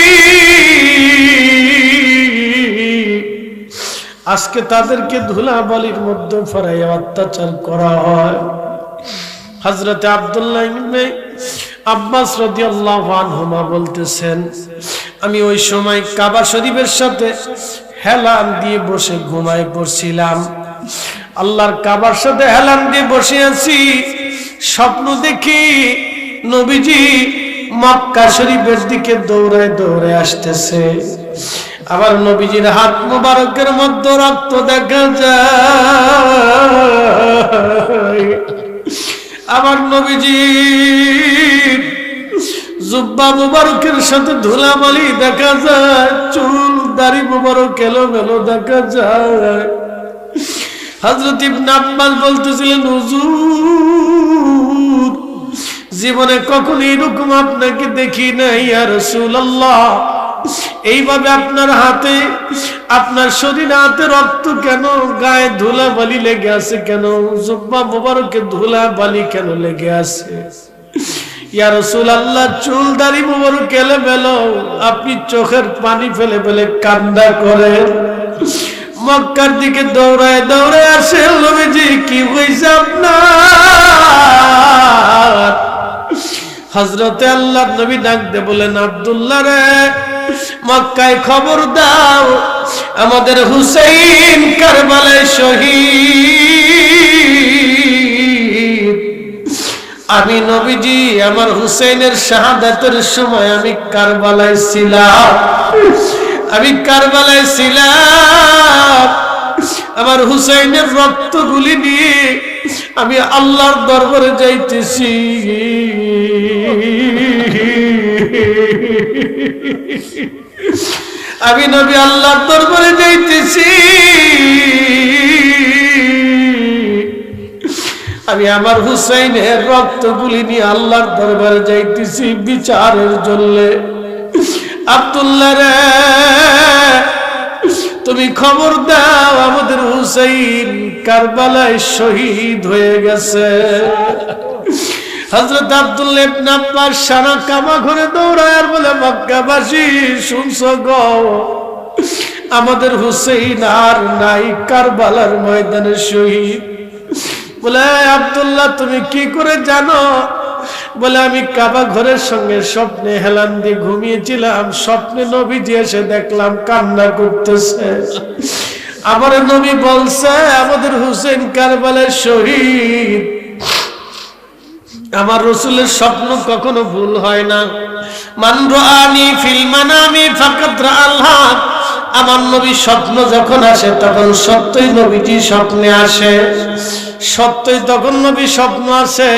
আজকে তাদেরকে ধুলাবালির মধ্যে ফেরাইয়া অত্যাচার করা হয়। হযরত আব্দুল্লাহ ইবনে আব্বাস রাদিয়াল্লাহু আনহুমা বলতেছেন, আমি ওই সময় কাবা শরীফের সাথে হেলান দিয়ে বসে ঘুমায় পড়ছিলাম। আল্লাহর কাবার সাথে হেলান দিয়ে বসে আছি, স্বপ্ন দেখি নবীজি মক্কা শরীফের দিকে দৌড়ায় দৌড়ে আসতেছে। আবার নবীজির হাত মুবারকের মধ্যে রক্ত দেখা যায়। আবার নবীজির জুব্বা মুবারকের সাথে ধুলাবালি দেখা যায়, চুল দাড়ি মুবারক এলোমেলো দেখা যায়। হযরত ইবনে আব্বাস বলতেছিলেন, হুজুর জীবনে কখনো এরকম আপনাকে দেখি নাই ইয়া রাসূলুল্লাহ। এইভাবে আপনার হাতে, আপনার শরীরে হাতে রক্ত কেন? গায়ে ধুলাবালি লেগে আছে কেন? জুব্বা মুবারকে ধুলাবালি কেন লেগে আছে? ইয়া রাসূলুল্লাহ, চুল দাড়ি মুবারক এলোমেলো, আপনি চোখের পানি ফেলে ফেলে কান্না করেন। মক্কার দিকে দৌড়ায় দৌড়ে আসে নবীজি, কি হইছে আপনার? হযরতে আল্লাহর নবী ডাক দিয়ে বলেন, আব্দুল্লাহ রে, মক্কায় খবর দাও, আমাদের হুসাইন কারবালায় শহীদ। আমি নবীজি আমার হুসাইনের শাহাদাতের সময় আমি কারবালায় ছিলাম, আমি কারবালায় ছিলাম। আমার হুসাইনের রক্তগুলি নিয়ে আমি আল্লাহর দরবারে যাইতেছি। আমি নবী আল্লাহর দরবারে যাইতেছি। আমি আমার হুসাইনের রক্তগুলি নিয়ে আল্লাহর দরবারে যাইতেছি বিচারের জন্য। আব্দুল্লাহ রে, তুমি খবর দাও, আমাদের হুসাইন কারবালায় শহীদ হয়ে গেছে। হযরত আব্দুল্লাহ ইবনে আব্বাস সারা কাবা ঘরে দৌড়ায় আর বলে, মক্কাবাসী শুনছো গো, আমাদের হুসাইন আর নাই, কারবালার ময়দানে শহীদ। বলে, আব্দুল্লাহ তুমি কি করে জানো? বলে, আমি কাবা ঘরের সঙ্গে স্বপ্নে হেলান দিয়ে ঘুমিয়েছিলাম, স্বপ্নে নবীজি এসে দেখলাম কান্না করতেছে। আমার নবী বলছে আমাদের হুসাইন কারবালায় শহীদ। আমার রাসূলের স্বপ্ন কখনো ভুল হয় না। মান রাআনি ফিল মানামি ফাকাদ রাআল হক। আমার নবী স্বপ্ন যখন আসে তখন সত্যই নবীজি স্বপ্নে আসে, সত্যই তখন নবী স্বপ্ন আসে।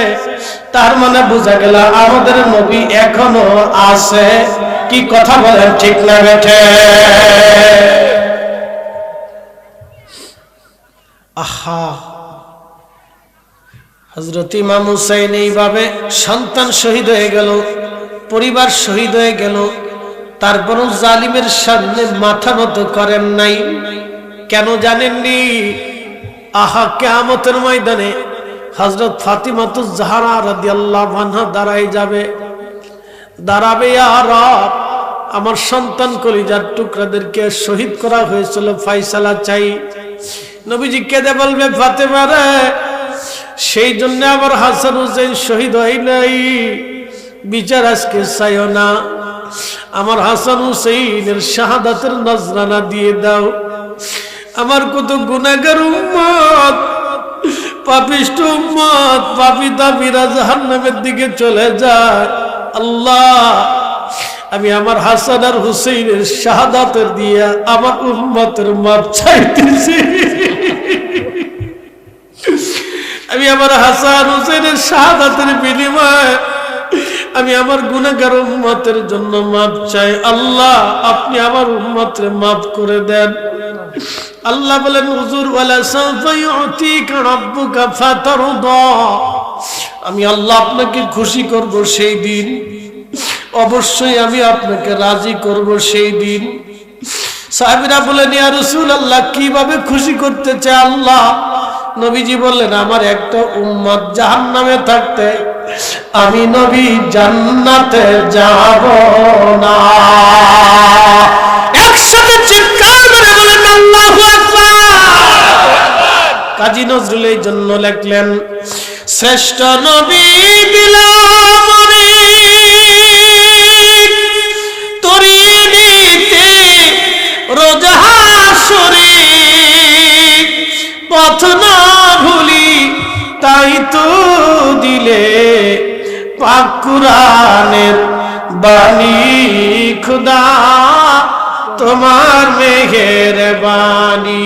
তার মানে বোঝা গেল আমাদের নবী এখনো আছে। কি কথা বলেন, ঠিক না বেঠে? আহা, হযরত ইমাম হুসাইন এইভাবে সন্তান শহীদ হয়ে গেল, পরিবার শহীদ হয়ে গেল, তারপরও জালিমের সামনে মাথা নত করেন নাই। কেন জানেননি? আহা, কিয়ামতের ময়দানে হযরত ফাতিমাতুজ জাহরা রাদিয়াল্লাহু আনহা দাঁড়ায় যাবে, দাঁড়াবে, ইয়া রব আমার সন্তান কলিজার টুকরাদেরকে শহীদ করা হয়েছিল, ফয়সালা চাই। নবীজি কেঁদে বলবে, ফাতেমা রে, সেই জন্য আমার হাসান হুসাইন শহীদ হয় নাই, বিচার আজকে চাইও না, আমার হাসান হুসাইনের শাহাদাতের নজরানা দিয়ে দাও। আমার কত গুনাহগার উম্মত, পাপিষ্ঠ উম্মত, পাপী দাবিরা জাহান্নামের দিকে চলে যায়। আল্লাহ, আমি আমার হাসান আর হুসাইনের শাহাদাতের দিয়ে আমার উম্মতের মাপ চাইতেছি। আমি আমার হাসান হুসাইনের শাহাদাতের বিনিময়ে আমি আমার গুনাহগার উম্মতের জন্য মাপ চাই। আল্লাহ, আপনি আমার উম্মতরে মাফ করে দেন। আল্লাহ বলেন, হুজুর, ওয়ালা সাউফা ইউতিকা রাব্বুকা ফাতারদা। আমি আল্লাহ আপনাকে খুশি করব সেই দিন, অবশ্যই আমি আপনাকে রাজি করব সেই দিন। সাহাবীরা বলেন, ইয়া রাসূলুল্লাহ, কিভাবে খুশি করতে চায় আল্লাহ? নবীজি বললেন, আমার একটা উম্মত জাহান্নামে থাকতে আমি নবী জান্নাতে যাব না। একসাথে চিৎকার করে বলেন আল্লাহু আকবার। কাজী নজরুল এই জন্য লিখলেন, শ্রেষ্ঠ নবী দিলাম আমি তোরে নিতে রোজ হাসরে, পথ না ভুলি তাই তো দিলে পাক কুরআনের বাণী খুদা তোমার মেহেরবানি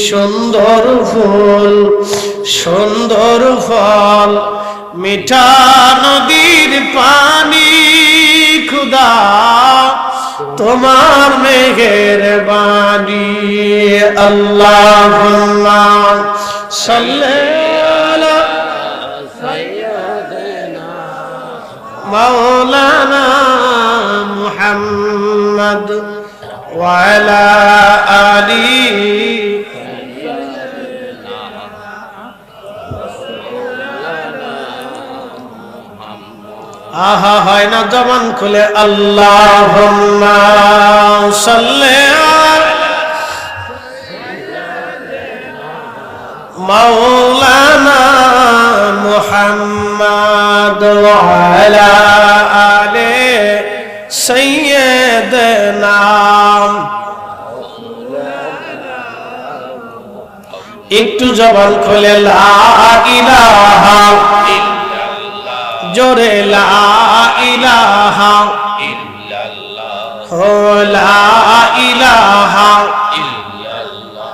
সুন্দর ফুল সুন্দর ফল মিঠা নদীর পানি খুদা তোমার মেহেরবানি আল্লাহুম্মা সাল্লি আলা সাইয়্যিদিনা মাওলানা মুহাম্মদ ওয়া আলা আলিহি আহা হয় না জবান খুলে আল্লাহুম্মা সাল্লি আলা মাওলানা মুহাম্মদ ওয়া আলা আলি সাইয়্যিদিনা একটু জবান খুলে লা ইলাহা জোরে লা ইলাহা ইল্লাল্লাহ লা ইলাহা ইল্লাল্লাহ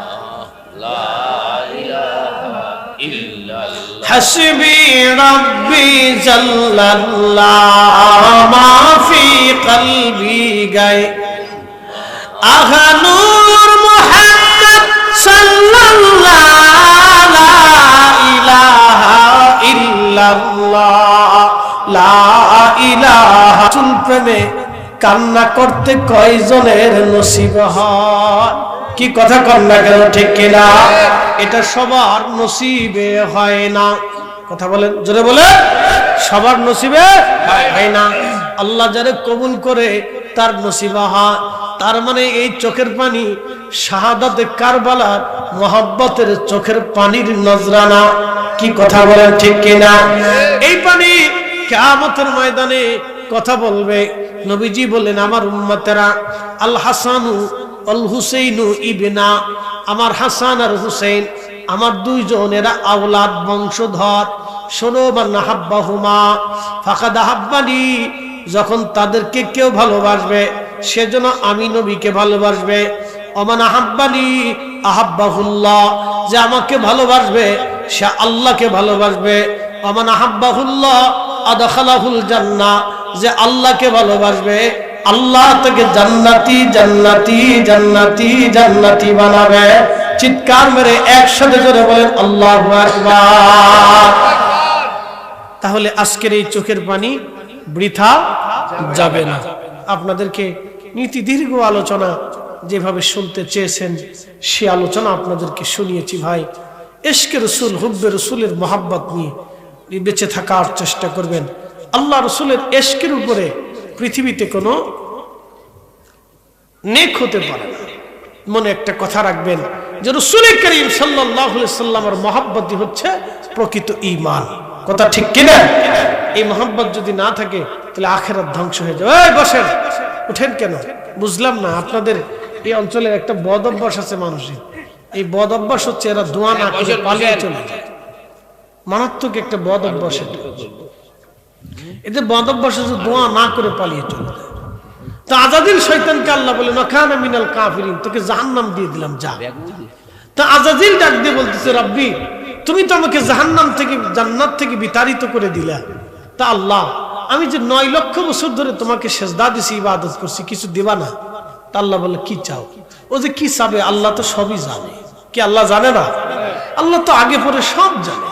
লা ইলাহা ইল্লাল্লাহ হাসবি রাব্বি জাল্লাল্লাহ মা ফি কলবি গায় আহা নূর মুহাম্মদ সাল্লাল্লাহু লা ইলাহা ইল্লাল্লাহ লা ইলাহা রাসূল প্রেমে কান্না করতে কয়জনের নসিব হয় কি কথা কর না কেন ঠিক কিনা এটা সবার নসিবে হয় না কথা বলেন জোরে বলেন সবার নসিবে হয় না আল্লাহ যারে কবুল করে তার নসিব হয় তার মানে এই চোখের পানি শাহাদাতে কারবালার মোহাব্বতের চোখের পানির নজরানা কি কথা বলেন ঠিক কিনা এই পানি কিয়ামতের ময়দানে কথা বলবে নবীজি বলেন আমার উম্মতেরা আল হাসানু আল হুসাইনু ইবনা আমার হাসান আর হুসাইন আমার দুইজনেরা আওলাদ বংশধর শোনো মান হাব্বাহুমা ফাকাদ হাব্বানি যখন তাদেরকে কেউ ভালোবাসবে সেজন্য আমি নবীকে ভালোবাসবে ওমান হাব্বানি আহাব্বাহুল্লাহ যে আমাকে ভালোবাসবে সে আল্লাহকে ভালোবাসবে ওমান হাব্বাহুল্লাহ আদখালাহুল জান্নাহ যে আল্লাহকে ভালোবাসবে আল্লাহ তাকে জান্নাতি জান্নাতি জান্নাতি জান্নাতি বানাবে চিৎকার মেরে একসাথে জোরে বলেন আল্লাহু আকবার তাহলে আজকের এই চোখের পানি বৃথা যাবে না আপনাদেরকে নীতি দীর্ঘ আলোচনা যেভাবে শুনতে চেয়েছেন সে আলোচনা আপনাদেরকে শুনিয়েছি ভাই ইশকে রাসূল হুব্বে রাসূলের মোহাব্বত নিয়ে বেঁচে থাকার চেষ্টা করবেন আল্লাহ রাসূলের ইশকের উপরে পৃথিবীতে কোনো নেক হতে পারে না মনে একটা কথা রাখবেন যে রাসূল করিম সাল্লাল্লাহু আলাইহি সাল্লামের মোহাব্বতই হচ্ছে প্রকৃত ঈমান কথা ঠিক কিনা এই মোহাব্বত যদি না থাকে তাহলে আখিরাত ধ্বংস হয়ে যাবে এই বসেন উঠেন কেন বুঝলাম না আপনাদের এই অঞ্চলের একটা বদ অভ্যাস আছে মানুষের এই বদ অভ্যাস হচ্ছে এরা দোয়া না করে পালিয়ে চলে যায় মারাত্মক একটা বদ অভ্যাস এদের বদ অভ্যাস হচ্ছে দোয়া না করে পালিয়ে চলে যায় তো আজাদিল শয়তানকে আল্লাহ বলে মাকানা মিনাল কাফিরিন তোকে জাহান্নাম দিয়ে দিলাম যা তো আজাদিল ডাক দিয়ে বলতেছে রব্বি তুমি তো আমাকে জাহান্নাম থেকে জান্নাত থেকে বিতাড়িত করে দিলা তা আল্লাহ আমি যে 9 লক্ষ বছর ধরে তোমাকে সেজদা দিছি ইবাদত করছি কিছু দিবা না তা আল্লাহ বলে কি চাও ও যে কি চাবে আল্লাহ তো সবই জানে কি আল্লাহ জানে না আল্লাহ তো আগে পরে সব জানে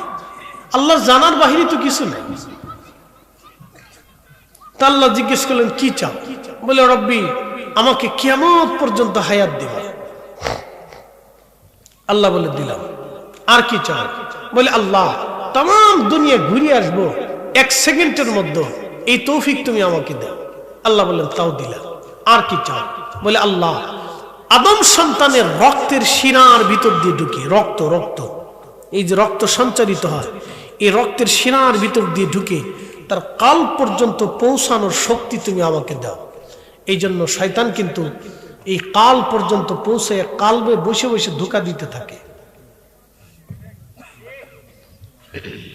আল্লাহ জানার বাহিরে তো কিছু নেই তা আল্লাহ জিজ্ঞেস করলেন কি চাও বলে রব্বি আমাকে কিয়ামত পর্যন্ত হায়াত দিবা আল্লাহ বলে দিলাম আর কি চাও বলে আল্লাহ तमाम দুনিয়া ঘুরে আসবো 1 সেকেন্ডের মধ্যে এই তৌফিক তুমি আমাকে দাও আল্লাহ বললেন তাও দিলাম আর কি চাও বলে আল্লাহ আদম সন্তানের রক্তের শিরার ভিতর দিয়ে ঢুকে রক্ত রক্ত এই যে রক্ত সঞ্চারিত হয় এই রক্তের শিরার ভিতর দিয়ে ঢুকে তার কাল পর্যন্ত পৌঁছানোর শক্তি তুমি আমাকে দাও এই জন্য শয়তান কিন্তু এই কাল পর্যন্ত পৌঁছে কালবে বসে বসে ধোঁকা দিতে থাকে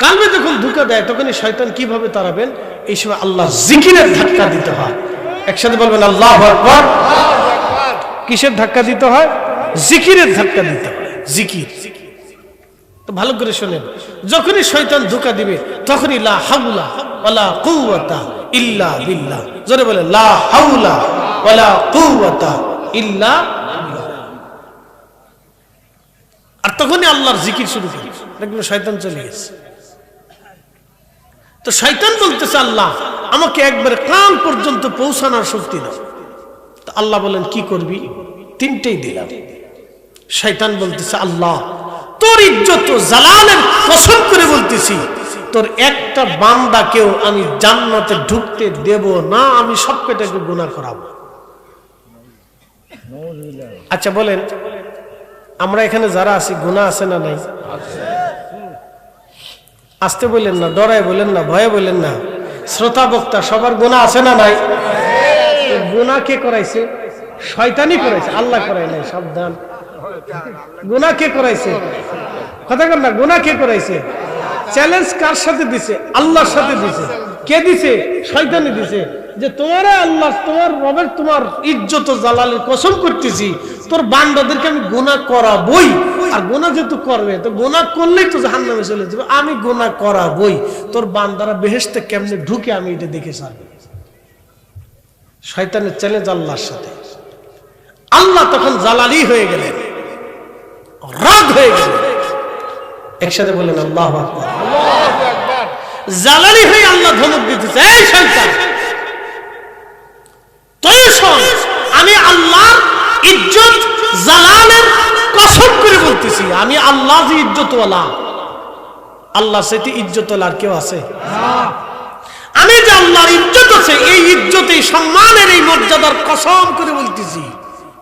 কালবে যখন ধোঁকা দেয় তখন শয়তান কিভাবে তাড়াবেন এই সময় আল্লাহ জিকিরের ধাক্কা দিতে হয়। একসাথে বলবেন আল্লাহু আকবার। কিসের ধাক্কা দিতে হয়? জিকিরের ধাক্কা দিতে হয়। জিকির। তো ভালো করে শোনেন, যখনই শয়তান ধোঁকা দিবে তখনই লা হাওলা ওয়ালা কুওয়াতা ইল্লা বিল্লাহ, জোরে বলে লা হাওলা ওয়ালা কুওয়াতা ইল্লা বিল্লাহ। আর তখনই আল্লাহর জিকির শুরু করি, দেখবেন শয়তান চলে গেছে। তো শয়তান বলতেছে আল্লাহ আমাকে একবার কান পর্যন্ত পৌঁছানোর শক্তি দাও। তো আল্লাহ বলেন কি করবি? তিনটেই দিলাম। শয়তান বলতেছে আল্লাহ তোর ইজ্জত জালালের কসম করে বলতেছি তোর একটা বান্দাকেও আমি জান্নাতে ঢুকতে দেব না, আমি সবকটাকে গুনাহ করাবো। আচ্ছা বলেন, আমরা এখানে যারা আছি গুনাহ আছে না নাই? আসতে বললেন না, ডরায় বলেন না, ভয়ে বলেন না, শ্রোতা বক্তা সবার গুনাহ আছে না নাই? গুনাহ কে করাইছে? শয়তানই করাইছে, আল্লাহ করাই নাই। সাবধান, গুনাহ কে করাইছে? কথা বল না, গুনাহ কে করাইছে? চ্যালেঞ্জ কার সাথে দিছে? আল্লাহর সাথে দিছে। কে দিছে? শয়তানই দিছে। যে তোমারে আল্লাহ তোমার রবের তোমার ইজ্জত জালালের কসম করতেছি তোর বান্দাদেরকে আমি গুনাহ করাবই। আর গুনাহ যেহেতু করবে তো গুনাহ করলেই তো জাহান্নামে চলে যাবে, আমি গুনাহ করাবই। তোর বান্দারা বেহেশতে কেমনে ঢুকে আমি এটা দেখে ছাড়ব। শয়তানের চ্যালেঞ্জ আল্লাহর সাথে। আল্লাহ তখন জালালি হয়ে গেলেন, রাগ হয়ে গেলেন। একসাথে বলেন আল্লাহু আকবার। জালালি হয়ে আল্লাহ ধমক দিতেছে, এই শয়তান তুই শোন, আমি আল্লাহর ইজ্জত জালালের কসম করে বলতেছি আমি আল্লাহ যে ইজ্জতওয়ালা, আল্লাহ সেটি ইজ্জতওয়ালা আর কেউ আছে? আমি যে আল্লাহর ইজ্জত আছে, এই ইজ্জত এই সম্মানের এই মর্যাদার কসম করে বলতেছি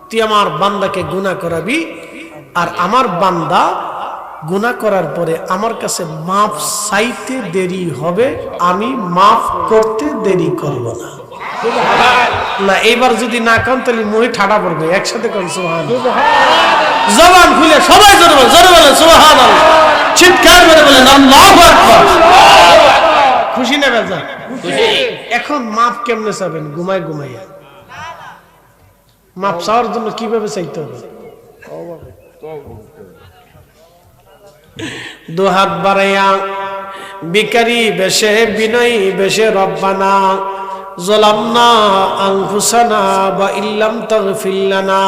তুই আমার বান্দাকে গুনাহ করাবি, আর আমার বান্দা গুনাহ করার পরে আমার কাছে মাফ চাইতে দেরি হবে, আমি মাফ করতে দেরি করব না। না এইবার যদি না কান তাহলে মুহে ঠাডা পড়বে। একসাথে কোন সুবহানাল্লাহ, জবান খুলে সবাই জোরে বলেন, জোরে বলেন সুবহানাল্লাহ, চিৎকার করে বলেন আল্লাহু আকবার। খুশি না বেজা? খুশি। এখন মাফ কেমনে চাবেন? ঘুমায় ঘুমাইয়া। মাফ চাওয়ার জন্য কিভাবে চাইতে হবে? দু হাত বাড়াইয়া ভিখারি বেশে বিনয়ী বেশে রব্বানা যালামনা আনফুসানা ওয়া ইল্লাম তাগফির লানা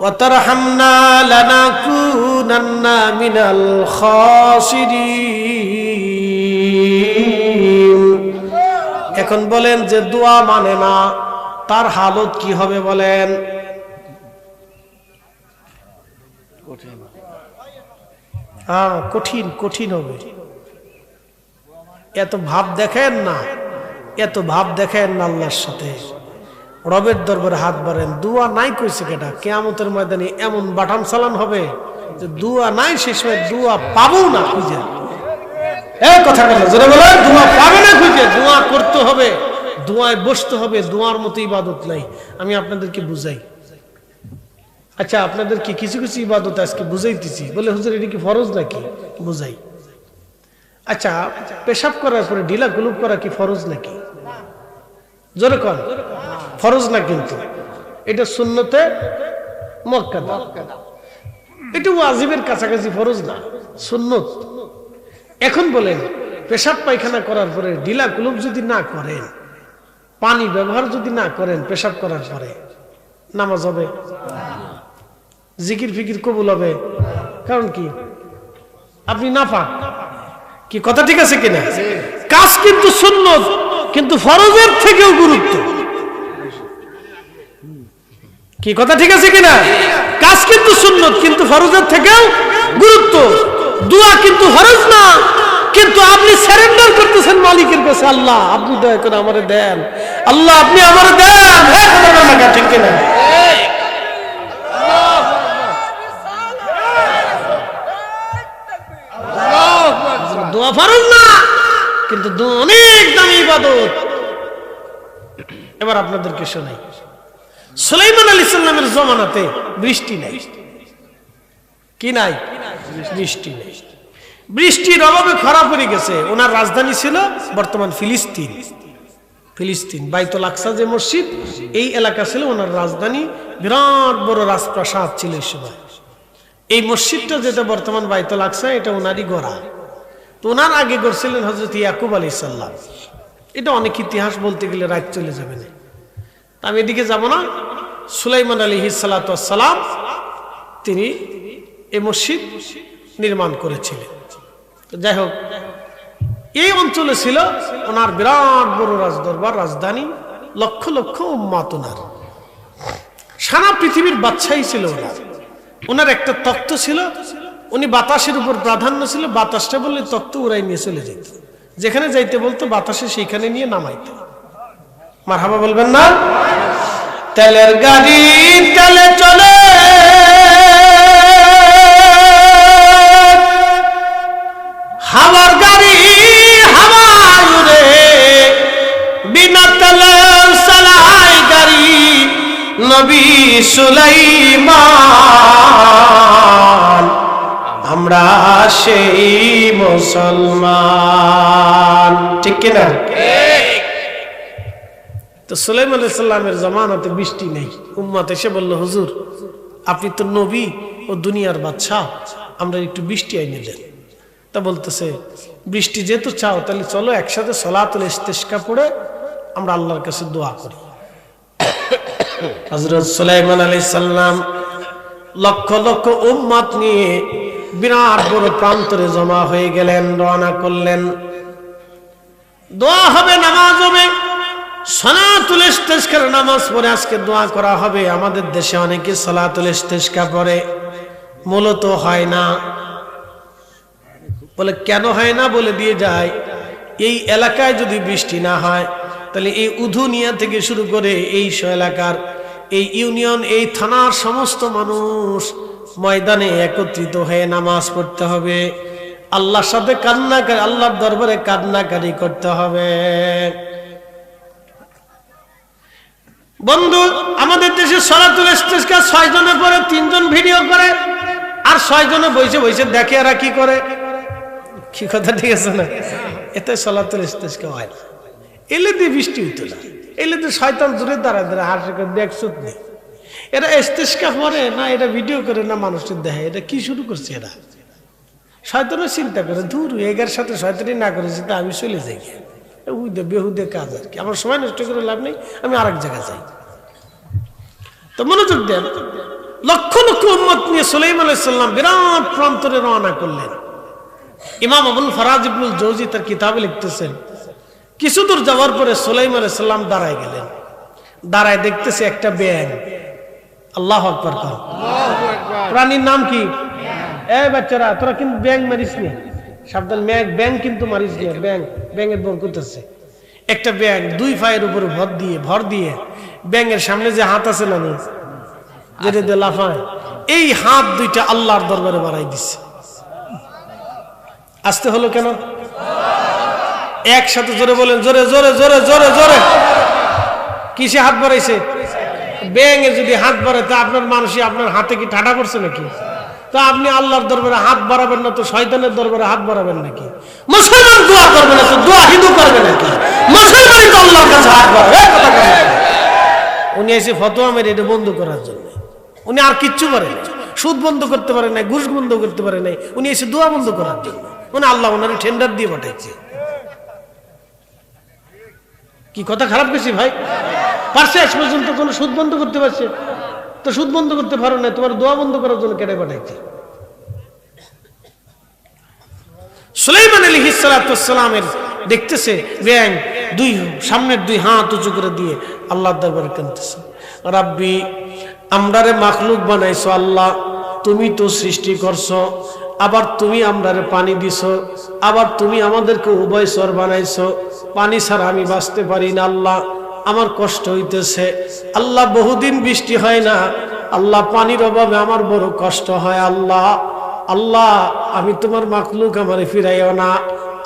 ওয়া তারহামনা লানাকুনান্না মিনাল খাসিরিন। এখন বলেন যে দোয়া মানে না, তার হালত কি হবে বলেন? হ্যাঁ, কঠিন কঠিন হবে। এত ভাব দেখেন না, এত ভাব দেখেন না আল্লাহর সাথে। রবের দরবারে হাত বাড়েন, দুয়া নাই কইছে কেটা? কিয়ামতের ময়দানে এমন বাটাম চালান হবে যে দুয়া নাই, সে সময় দুয়া পাবো না খুঁজে। কথা বলে জোরে বলে, দুয়া পাবে না খুঁজে। দুয়া করতে হবে, দুয়ায় বসতে হবে, দুয়ার মতো ইবাদত নাই। আমি আপনাদেরকে বুঝাই। আচ্ছা আপনাদের কি কিছু কিছু ইবাদত আজকে বুঝাইতেছি, বলে হুজুর এটা কি ফরজ নাকি? বুঝাই। আচ্ছা পেশাব করার পরে ঢিলা কুলুপ করা কি ফরজ নাকি? জোরে কোন ফরজ না, কিন্তু এটা সুন্নতে মুআক্কাদা, এটা ওয়াজিবের কাছাকাছি, ফরজ না, সুন্নত। এখন বলেন পেশাব পায়খানা করার পরে ঢিলা কুলুপ যদি না করেন, পানি ব্যবহার যদি না করেন পেশাব করার পরে, নামাজ হবে? জিকির ফিকির কবুল হবে? কারণ কি? আপনি নাপাক। কি কথা ঠিক আছে কিনা? কাজ কিন্তু সুন্নত, কিন্তু ফরজের থেকেও গুরুত্ব। কি কথা ঠিক আছে কিনা? কাজ কিন্তু সুন্নত, কিন্তু ফরজের থেকেও গুরুত্ব। দোয়া কিন্তু ফরজ না, কিন্তু আপনি সারেন্ডার করতেছেন মালিকের কাছে, আল্লাহ আপনি দয়া করে আমারে দেন, আল্লাহ আপনি আমারে দেন। ঠিক কিনা? দোয়া ফরজ না, কিন্তু দোয়া অনেক দামি ইবাদত। এবার আপনাদেরকে শোনাই, সুলাইমান আলাইহিস সালামের জমানাতে বৃষ্টি নাই। কি নাই? বৃষ্টি নাই। বৃষ্টির অভাবে খরা পড়ে গেছে। ওনার রাজধানী ছিল বর্তমান ফিলিস্তিন। ফিলিস্তিন বাইতুল আকসা যে মসজিদ, এই এলাকা ছিল ওনার রাজধানী। বিরাট বড় রাজপ্রাসাদ ছিল এই সময়। এই মসজিদটা যেটা বর্তমান বাইতুল আকসা, এটা ওনারই গড়া। তো ওনার আগে গড়ছিলেন হযরত ইয়াকুব আলাইহিস সালাম। এটা অনেক ইতিহাস বলতে গেলে রাত চলে যাবে না, আমি এদিকে যাব না। সুলাইমান আলাইহিস সালাতু ওয়াস সালাম তিনি এই মসজিদ নির্মাণ করেছিলেন। তো যাই হোক, এই অঞ্চলে ছিল ওনার বিরাট বড় রাজদরবার, রাজধানী, লক্ষ লক্ষ উম্মত ওনার। সারা পৃথিবীর বাদশাহী ছিল ওনার। ওনার একটা তখ্ত ছিল, উনি বাতাসের উপর প্রাধান্য ছিল। বাতাসটা বললে তখ্ত উড়াই নিয়ে চলে যেত, যেখানে যাইতে বলতো বাতাসে সেইখানে নিয়ে নামাইতো। মারহাবা বলবেন না? তেলের গাড়ি তেলে চলে, হাওয়ার গাড়ি হাওয়ায় উড়ে, বিনা তেলে চালায় গাড়ি নবী সুলাইমান। আমরা সেই মুসলমান, ঠিক কিনা? তো সুলাইমান আলাইহিস সালামের জামানাতে বৃষ্টি নেই। উম্মত এসে বলল, হুজুর আপনি তো নবী ও দুনিয়ার বাদশা, আমরা একটু বৃষ্টি আইনে দেন। তা বলতেছে, বৃষ্টি যেহেতু চাও তাহলে চলো একসাথে সলাতুল ইস্তিসকা পড়ে আমরা আল্লাহর কাছে দোয়া করি। হযরত সুলাইমান আলাইহিস সালাম লক্ষ লক্ষ উম্মত নিয়ে বিরাট বড় প্রান্তরে জমা হয়ে গেলেন, রওনা করলেন। দোয়া হবে, নামাজ হবে, সালাতুল ইস্তিসকার নামাজ পড়ে আজকে দোয়া করা হবে। আমাদের দেশে অনেকে সালাতুল ইস্তিসকা পড়ে, মূলত হয় না। বলে কেন হয় না? বলে দিয়ে যায়, এই এলাকায় যদি বৃষ্টি না হয় তাহলে এই উধুনিয়া থেকে শুরু করে এই এলাকার, এই ইউনিয়ন, এই থানার সমস্ত মানুষ ময়দানে একত্রিত হয়ে নামাজ পড়তে হবে, আল্লাহর সাথে কান্নাকারি, আল্লাহর দরবারে কান্নাকারি করতে হবে। বন্ধু, আমাদের দেশে সালাতুল ইস্তিসকা 6 জনে পড়ে, 3 জন ভিডিও করে, আর 6 জনে বসে বসে দেখে এরা কি করে। কি কথা ঠিক আছে না? এতে সালাতুল ইস্তিসকা হয় না। এলে দিয়ে বৃষ্টি হইতো না, এলে তো শয়তান জোরে দাঁড়ায় দাঁড়ায় হাসে করে দেখছত নেই। এরা ইস্তিসকা পড়ে না, এটা ভিডিও করে না, মানুষের দেখে। এটা কি শুরু করছে এরা? শয়তানও চিন্তা করে, ধুর এগার সাথে শয়তানি না করেছি তা আমি চলে যাই, বেহুদে কাজ আর কি, আমার সময় নষ্ট করে লাভ নেই, আমি আরেক জায়গায় যাই। তো মনোযোগ দেন, লক্ষ লক্ষ উম্মত নিয়ে সুলাইমান আলাইহিস সালাম বিরাট প্রান্তরে রওনা করলেন। ইমাম আবুল ফারাজ ইবনুল জৌজি তার কিতাবে লিখতেছেন, কিছু দূর যাওয়ার পরে সুলাইমান আলাইহিস সালাম দাঁড়ায় গেলেন। দাঁড়ায় দেখতেছে একটা ব্যাঙ। আল্লাহু আকবার। প্রাণীর নাম কি? এই বাচ্চারা, তোরা কিন্তু ব্যাঙ মারিস না, সাবধান, ব্যাঙ কিন্তু মারিস না। ব্যাঙের বর করতেছে। একটা ব্যাঙ 2 পায়ের উপরে ভর দিয়ে ব্যাঙের সামনে যে হাত আছে না, যেটা দিয়ে লাফায়, এই হাত 2টা আল্লাহর দরবারে বাড়াই দিচ্ছে। আসতে হলো কেন? একসাথে জোরে বলেন, জোরে জোরে জোরে জোরে জোরে। কিসে হাত বাড়াইছে? ব্যাঙে যদি হাত বাড়ায় তা আপনার মানুষই আপনার হাতে কি ঠাডা করছে নাকি? তা আপনি আল্লাহর দরবারে হাত বাড়াবেন না তো শয়তানের দরবারে হাত বাড়াবেন নাকি? মুসলমান দোয়া করবে না তো দোয়া হিন্দু করবে নাকি? মুসলমানই তো আল্লাহর কাছে হাত বাড়াবে। উনি এসে ফতোয়া মেরে এটা বন্ধ করার জন্য। উনি আর কিচ্ছু পারে না, সুদ বন্ধ করতে পারে না, ঘুষ বন্ধ করতে পারে নাই, উনি এসে দোয়া বন্ধ করার জন্য। মানে আল্লাহ ওনারে টেন্ডার দিয়ে পাঠাইছে। কি কথা খারাপ বেশি ভাই? পারছে আজ পর্যন্ত কোনো সুদ বন্ধ করতে পারছে? তো সুদ বন্ধ করতে পারো না, তোমার দোয়া বন্ধ করার জন্য কেটে পাঠাইছে। সুলাইমান আলাইহিস সালাতু ওয়াস সালামের দেখতেছে ব্যাঙ সামনের 2 হাত উঁচু করে দিয়ে আল্লাহর দরবারে কাঁদতেছে, রাব্বি আমরারে মাখলুক বানাইছো আল্লাহ, তুমি তো সৃষ্টি করছো, আবার তুমি আমরারে পানি দিছো, আবার তুমি আমাদেরকে উভয়চর বানাইছো, পানি ছাড়া আমি বাঁচতে পারি না আল্লাহ, আমার কষ্ট হইতেছে আল্লাহ, বহুদিন বৃষ্টি হয় না আল্লাহ, পানির অভাবে আমার বড় কষ্ট হয় আল্লাহ, আল্লাহ আমি তোমার মাখলুক, আমারে ফিরাইও না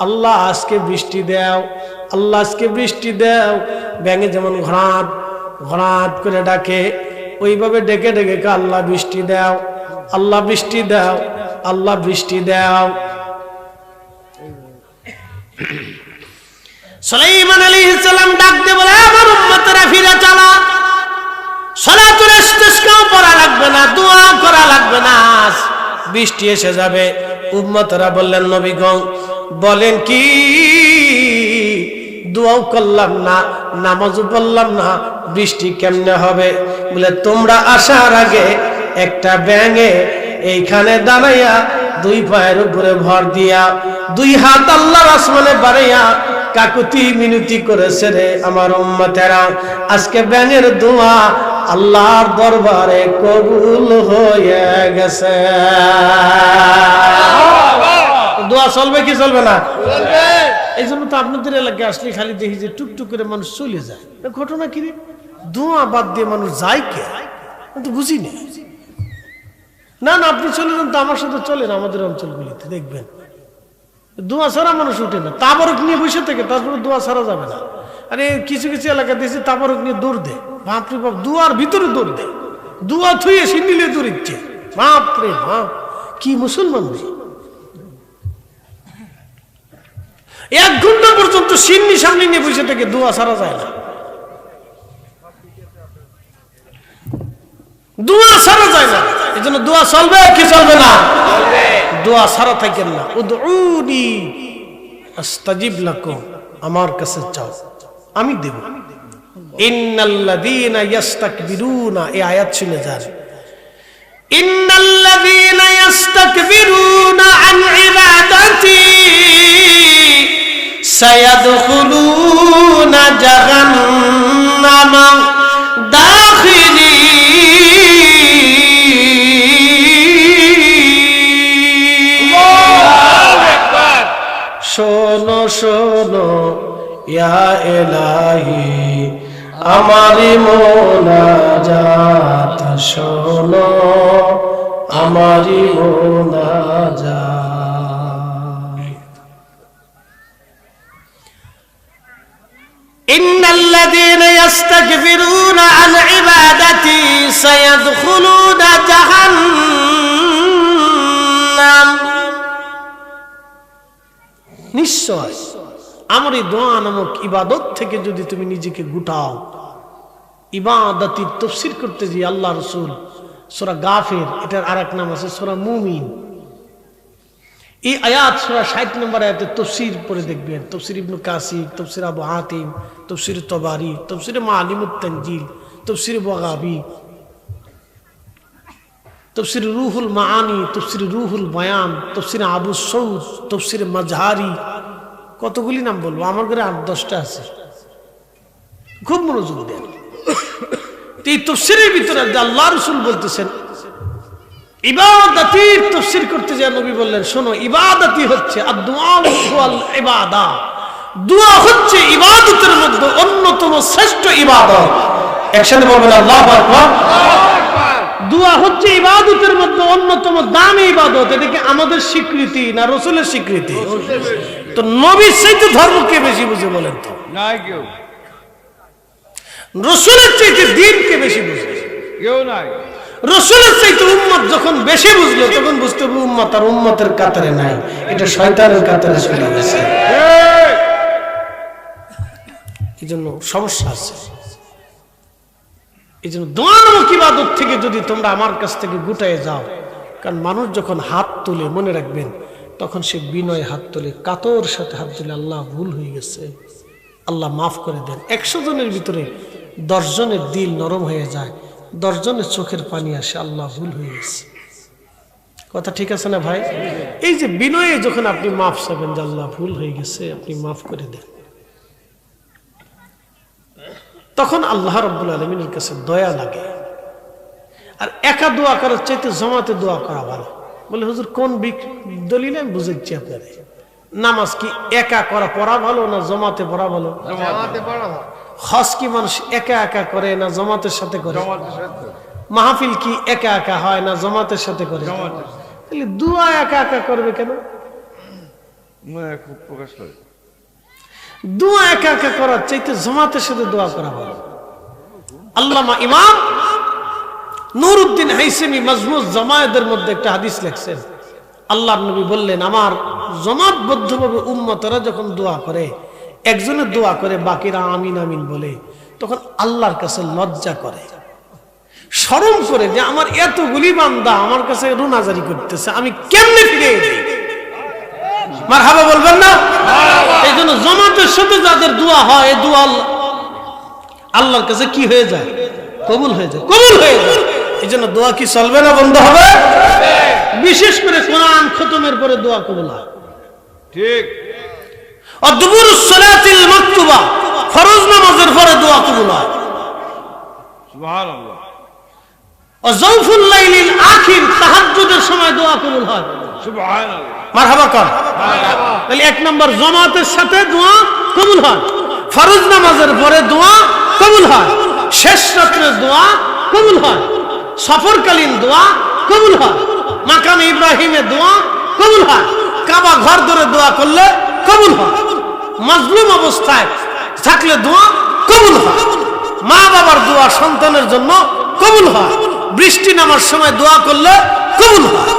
আল্লাহ, আজকে বৃষ্টি দাও আল্লাহ, আজকে বৃষ্টি দাও। ব্যাঙে যেমন ঘরাত ঘরাত করে ডাকে, ওইভাবে ডেকে ডেকে আল্লাহ বৃষ্টি দাও, আল্লাহ বৃষ্টি দাও, আল্লাহ বৃষ্টি দাও। সুলাইমান আলাইহিস সালাম ডাক দিয়ে বলে, আমার উম্মতেরা ফিরে চলো, সালাতুল ইস্তিসকা পড়া লাগবে না, দোয়া করা লাগবে না, বৃষ্টি এসে যাবে। উম্মতেরা বললেন, নবী গো বলেন কি, দোয়াও করলাম না, নামাজও পড়লাম না, বৃষ্টি কেমনে হবে? বলে, তোমরা আসার আগে একটা ব্যাঙে এইখানে দাঁড়াইয়া দুই পায়ের উপরে ভর দিয়া দুই হাত আল্লাহর আসমানে বাড়াইয়া কাকুতি মিনতি করেছে রে আমার উম্মতেরা, আজকে ব্যাঙের দোয়া আল্লাহর দরবারে কবুল হয়ে গেছে। দোয়া চলবে কি চলবে না? চলবে। এই জন্য তো আপনাদের এলাকায় আসলে খালি দেখি যে টুকটুক করে মানুষ চলে যায়। ঘটনা কি রে? দোয়া বাদ দিয়ে মানুষ যায় কে? তো বুঝি না। না না, আপনি চলে যান তো, আমার সাথে চলেন আমাদের অঞ্চলগুলিতে, দেখবেন দোয়া ছাড়া মানুষ উঠে না। তাবারক নিয়ে বসে থেকে তারপরে দোয়া ছাড়া যাবে না। আরে কিছু কিছু এলাকা দিয়েছে তাবারক নিয়ে দৌড় দে, বাপরে বাপ, দুয়ার ভিতরে দৌড় দে, দুয়া থুয়ে সিন্দিলে দৌড়িচ্ছে, বাপরে বাপ, কি মুসলমান রে! 1 ঘন্টা পর্যন্ত সিন্নি সামনে নিয়ে বসে থেকে দোয়া ছাড়া যায় না, দোয়া ছাড়া যায় না। এই জন্য দোয়া চলবে কি চলবে না? দোয়া ছাড়া থাকেন না। উদউনি আস্তাজিব লাকুম, আমার কাছে চাও আমি দেব। ইন্নাল্লাযীনা ইস্তাকবিরুনা, এই আয়াত শুনে যান। ইন্নাল্লাযীনা ইস্তাকবিরুনা আন ইবাদাতি সায়াদখুলুনা জাহান্নামা দাখিলিন। শোনো শোনো ইয়া ইলাহি আমারি মোনাজাত, শোনো আমারি মোনাজাত। ইন্নাল্লাযীনা ইস্তাকবিরুনা আন ইবাদাতি সায়াদখুলুনা জাহান্নাম। নিশ্চয় আমার এই দোয়া নামক ইবাদত থেকে যদি তুমি নিজেকে গুটাও, ইবাদতির তাফসীর করতে যে আল্লাহ রাসূল সূরা গাফির, এটার আরেক নাম আছে সূরা মুমিন, এই আয়াত সূরা 60 নম্বর আয়াতের তাফসীর পড়ে দেখবেন। তাফসীর ইবনে কাসির, তাফসীর আবু হাতিম, তাফসীর তাবারি, তাফসীর মাআলিমুত তানজিল, তাফসীর বাগাবি, তাফসীর রুহুল মাআনি, তাফসীর রুহুল বয়ান, তাফসীর আবু সৌদ, তাফসীর মাজহারি, কতগুলি নাম বলবো, আমার ঘরে 8-10টা আছে, খুব মনোযোগ দেন। এই তাফসীরের ভিতরে আল্লাহ রাসূল বলতেছেন ইবাদতির তাফসীর করতে যায়, নবী বললেন শোনো, ইবাদতি হচ্ছে আদ-দুআ ওয়াল ইবাদা, দোয়া হচ্ছে ইবাদতের মধ্যে অন্যতম শ্রেষ্ঠ ইবাদত। একসাথে বলবেন আল্লাহু আকবার। দোয়া হচ্ছে ইবাদতের মধ্যে অন্যতম দামি ইবাদত। এটাকে আমাদের স্বীকৃতি না রাসূলের স্বীকৃতি? তো নবীর চাইতে ধর্ম কে বেশি বুঝে বলেন তো? নাই কেউ। রাসূলের চাইতে দ্বীন কে বেশি বুঝে? কেউ নাই। রাসূলের চাইতে উম্মত যখন বেশি বুঝলো তখন বুঝতে হবে উম্মত আর উম্মতের কাতারে নাই, এটা শয়তানের কাতারে চলে গেছে। এই জন্য সমস্যা আছে। এই জন্য দোয়া নামক ইবাদত থেকে যদি তোমরা আমার কাছ থেকে গুটায়ে যাও, কারণ মানুষ যখন হাত তুলে, মনে রাখবেন, তখন সে বিনয় হাত তুলে, কাতর সাথে হাত তুলে, আল্লাহ ভুল হয়ে গেছে, আল্লাহ মাফ করে দেন। 100 জনের ভিতরে 10 জনের দিল নরম হয়ে যায়, 10 জনের চোখের পানি আসে, আল্লাহ ভুল হয়ে গেছে। কথা ঠিক আছে না ভাই? এই যে বিনয়ে যখন আপনি মাফ চাবেন যে আল্লাহ ভুল হয়ে গেছে, আপনি মাফ করে দেন, তখন আল্লাহ রাব্বুল আলামিনের কাছে দয়া লাগে। আর একা দোয়া করার চাইতে জমাতে দোয়া করা ভালো। বলে হুজুর কোন দলিলে? আমি বুঝাচ্ছি আপনাদের। নামাজ কি একা করা পড়া ভালো না জমাতে পড়া ভালো? জমাতে পড়া ভালো। হজ কি মানুষ একা একা করে না জমাতের সাথে করে? জমাতের সাথে। মাহফিল কি একা একা হয় না জমাতের সাথে করে? জমাতের সাথে। তাহলে দোয়া একা একা করবে কেন? মনে খুব প্রকাশ করে। দোয়া একা একা করার চাইতে জমাতের সাথে দোয়া করা ভালো। আল্লামা ইমাম নুরউদ্দিন হাইসেমি মাজমুজ জামায়েতের মধ্যে একটা হাদিস লিখছেন। আল্লাহর নবী বললেন, আমার জমাতবদ্ধভাবে উম্মতরা যখন দোয়া করে, একজনের দোয়া করে বাকিরা আমিন আমিন বলে, তখন আল্লাহর কাছে লজ্জা করে, শরম করে যে আমার এতগুলি বান্দা আমার কাছে রুনাজারি করতেছে, আমি কেমনে ফিরে দিই? মারহাবা বলবেন না? এই জন্য জামাতের সাথে যাদের দোয়া হয়, এই দোয়া আল্লাহর কাছে কি হয়ে যায়? কবুল হয়ে যায়, কবুল হয়ে যায়। এই জন্য দোয়া কি চলবে না, বন্ধ হবে? বিশেষ করে কোরআন খতমের পরে দোয়া কবুল হয়। ঠিক। অদবুরুস সালাতিল মাকতুবা, ফরজ নামাজের পরে দোয়া কবুল হয়। সুবহানাল্লাহ। ওয়াজাউফুল লাইলিল আখির, তাহাজ্জুদের সময় দোয়া কবুল হয়। সুবহানাল্লাহ। মারহাবা কর। তাহলে এক নম্বর জামাতের সাথে দোয়া কবুল হয়, ফরজ নামাজের পরে দোয়া কবুল হয়, শেষ রাতের দোয়া কবুল হয়, সফরকালীন দোয়া কবুল হয়, মাকামে ইব্রাহিমের দোয়া কবুল হয়, কাবা ঘর ধরে দোয়া করলে কবুল হয়, মাজলুম অবস্থায় থাকলে দোয়া কবুল হয়, মা বাবার দোয়া সন্তানের জন্য কবুল হয়, বৃষ্টি নামার সময় দোয়া করলে কবুল হয়।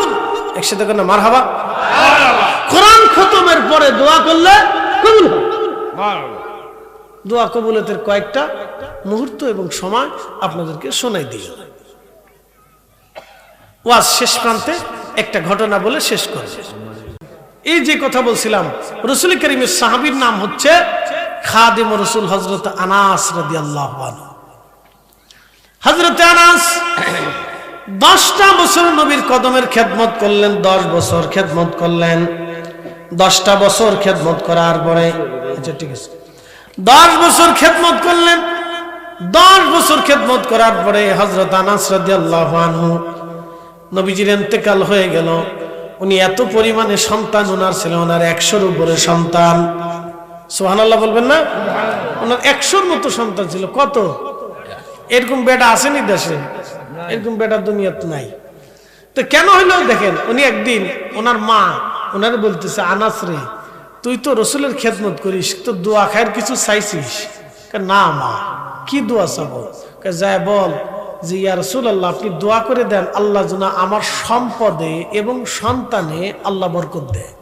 একসাথে কেন মারহাবা? কোরআন খতমের পরে দোয়া করলে কবুল হয়। দোয়া কবুলতের কয়েকটা মুহূর্ত এবং সময় আপনাদেরকে শোনাই দিই। ওয়াজ শেষ প্রান্তে একটা ঘটনা বলে শেষ করে, এই যে কথা বলছিলাম, রাসূল কারীমের সাহাবীর নাম হচ্ছে খাদিম রাসূল হযরত আনাস রাদিয়াল্লাহু আনহু। হযরত আনাস 10টা বছর নবীর কদমের খেদমত করলেন, 10 বছর খেদমত করলেন। 10টা বছর খেদমত করার পরে, আচ্ছা ঠিক আছে, 10 বছর খেদমত করলেন। 10 বছর খেদমত করার পরে হযরত আনাস রাদিয়াল্লাহু আনহু, নবীজির ইন্তেকাল হয়ে গেল। উনি এত পরিমাণে সন্তান ওনার ছিল, ওনার 100-র উপরে সন্তান। সুবহানাল্লাহ বলবেন না? ওনার 100-র মতো সন্তান ছিল। কত এরকম বেটা আসেনি দেশে? এরকম বেটা দুনিয়াতে নাই। তো কেন হইলো দেখেন, উনি একদিন ওনার মা ওনারে বলতেছে, আনাস রে, তুই তো রসুলের খেদমত করিস, তো দোয়া খায়ের কিছু চাইছিস? না মা, কি দোয়া চাবো? যায় বল যে ইয়া রাসূলুল্লাহ, আপনি দোয়া করে দেন আল্লাহ যেন আমার সম্পদে এবং সন্তানে আল্লাহ বরকত দেয়।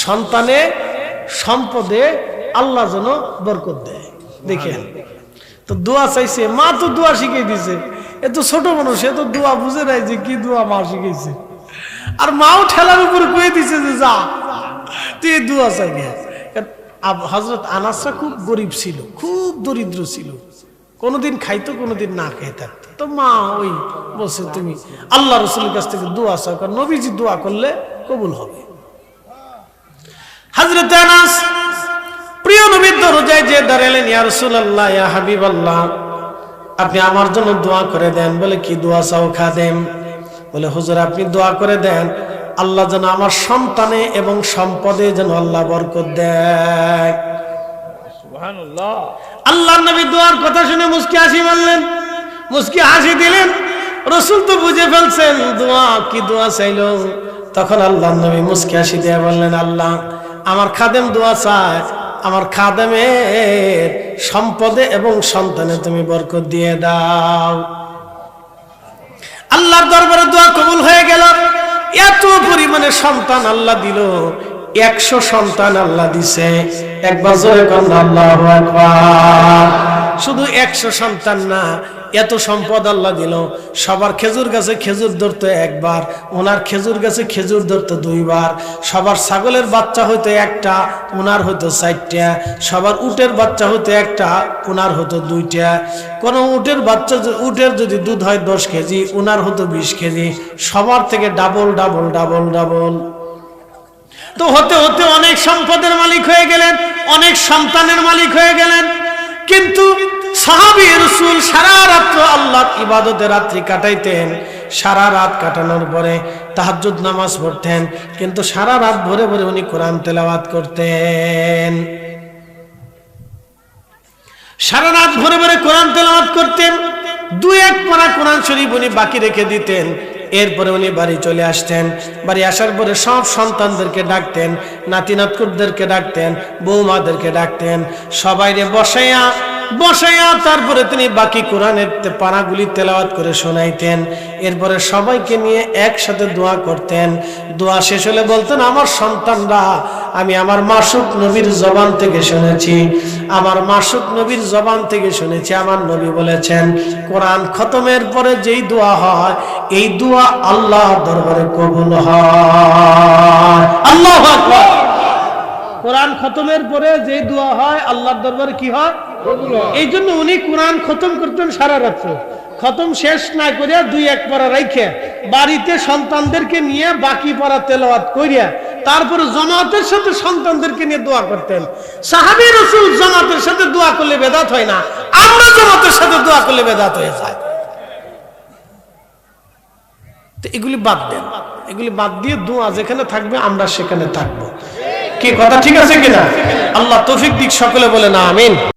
সন্তানে সম্পদে আল্লাহ যেন বরকত দেয়। দেখেন তো দোয়া চাইছে, মা তো দোয়া শিখিয়ে দিছে। এ তো ছোট মানুষ, এ তো দোয়া বুঝে নাই যে কি দোয়া মা শিখেছে। আর মাও ঠেলার উপর কয়ে দিছে যে যা তুই দোয়া চাই। হযরত আনাসরা খুব গরিব ছিল, খুব দরিদ্র ছিল, কোনোদিন খাইতো কোনোদিন না খেয়ে থাকতো। তো মা ওই বলছে তুমি আল্লাহ রাসূলের কাছ থেকে দোয়া চাও, কারণ নবীজি দোয়া করলে কবুল হবে। হযরত আনাস প্রিয় নবীর দরজায় যে দাঁড়ালেন, ইয়া রাসূলুল্লাহ, ইয়া হাবিবাল্লাহ, আপনি আমার জন্য দোয়া করে দেন। বলে কি দোয়া চাও খাদেম? বলে হুজুর আপনি দোয়া করে দেন আল্লাহ যেন আমার সন্তানে এবং সম্পদে যেন আল্লাহ বরকত দেয়। সুবহানাল্লাহ। আল্লাহর নবী দোয়ার কথা শুনে মুস্কি হাসি মারলেন, মুস্কি হাসি দিলেন। রাসূল তো বুঝে ফেলছেন দোয়া কি দোয়া চাইলো। তখন আল্লাহর নবী মুস্কি হাসি দিয়ে বললেন, আল্লাহ আমার খাদেম দোয়া চায়, আমার খাদেমের সম্পদে এবং সন্তানে তুমি বরকত দিয়ে দাও। আল্লাহর দরবারে দোয়া কবুল হয়ে গেল। এত পরিমাণে সন্তান আল্লাহ দিল, 100 সন্তান আল্লাহ দিছে। একবার জোরে বলুন আল্লাহু আকবার। শুধু 100 সন্তান না, এত সম্পদ আল্লাহ দিল। সবার খেজুর গাছে খেজুর ধরতো একবার, ওনার খেজুর গাছে খেজুর ধরতো 2 বার। সবার ছাগলের বাচ্চা হইতো 1টা, ওনার হইতো 4টা। সবার উটের বাচ্চা হইতো 1টা, ওনার হতো 2টা। কোন উটের বাচ্চা, উটের যদি দুধ হয় 10 কেজি, ওনার হতো 20 কেজি। সবার থেকে ডাবল ডাবল ডাবল ডাবল। তো হতে হতে অনেক সম্পদের মালিক হয়ে গেলেন, অনেক সন্তানের মালিক হয়ে গেলেন। কিন্তু সাহাবী রাসূল সারা রাত আল্লাহর ইবাদতে রাত্রি কাটাইতেন। সারা রাত কাটানোর পরে তাহাজ্জুদ নামাজ পড়তেন, কিন্তু সারা রাত ভরে ভরে উনি কোরআন তেলাওয়াত করতেন। সারা রাত ভরে ভরে কোরআন তেলাওয়াত করতেন। 2-1 পারা কোরআন শরীফ উনি বাকি রেখে দিতেন। এরপরে উনি বাড়ি চলে আসতেন। বাড়ি আসার পরে সব সন্তানদেরকে ডাকতেন, নাতি নাতকুরদেরকে ডাকতেন, বৌমাদেরকে ডাকতেন। সবাইরে বসাইয়া বসাইয়া তারপরে তিনি বাকি কোরআনের পারাগুলি তেলাওয়াত করে শোনাইতেন। এরপরে সবাইকে নিয়ে একসাথে দোয়া করতেন। দোয়া শেষ হলে বলতেন, আমার সন্তানরা, আমি আমার মাসুক নবীর জবান থেকে শুনেছি, আমার মাসুক নবীর জবান থেকে শুনেছি, আমার নবী বলেছেন কোরআন খতমের পরে যেই দোয়া হয় এই দোয়া আল্লাহ দরবারে কবুল হয়। আল্লাহু আকবার। কোরআন খতমের পরে যে দোয়া হয় আল্লাহর দরবারে কি হয়? এই জন্য উনি কোরআন খতম করতেন সারা রাত্র। খতম শেষ না করিয়া 2-1 পারা রাইখে বাড়িতে সন্তানদেরকে নিয়ে বাকি পারা তেলাওয়াত করিয়া তারপরে জামাতের সাথে সন্তানদেরকে নিয়ে দোয়া করতেন। সাহাবী রাসূল জামাতের সাথে দোয়া করলে বেদাত হয় না, আমরা জামাতের সাথে দোয়া করলে বেদাত হয়ে যায়। তো এগুলি বাদ দেন, এগুলি বাদ দিয়ে দোয়া যেখানে থাকবে আমরা সেখানে থাকবো। কি কথা ঠিক আছে কিনা? আল্লাহ তৌফিক দিক, সকলে বলেন আমিন।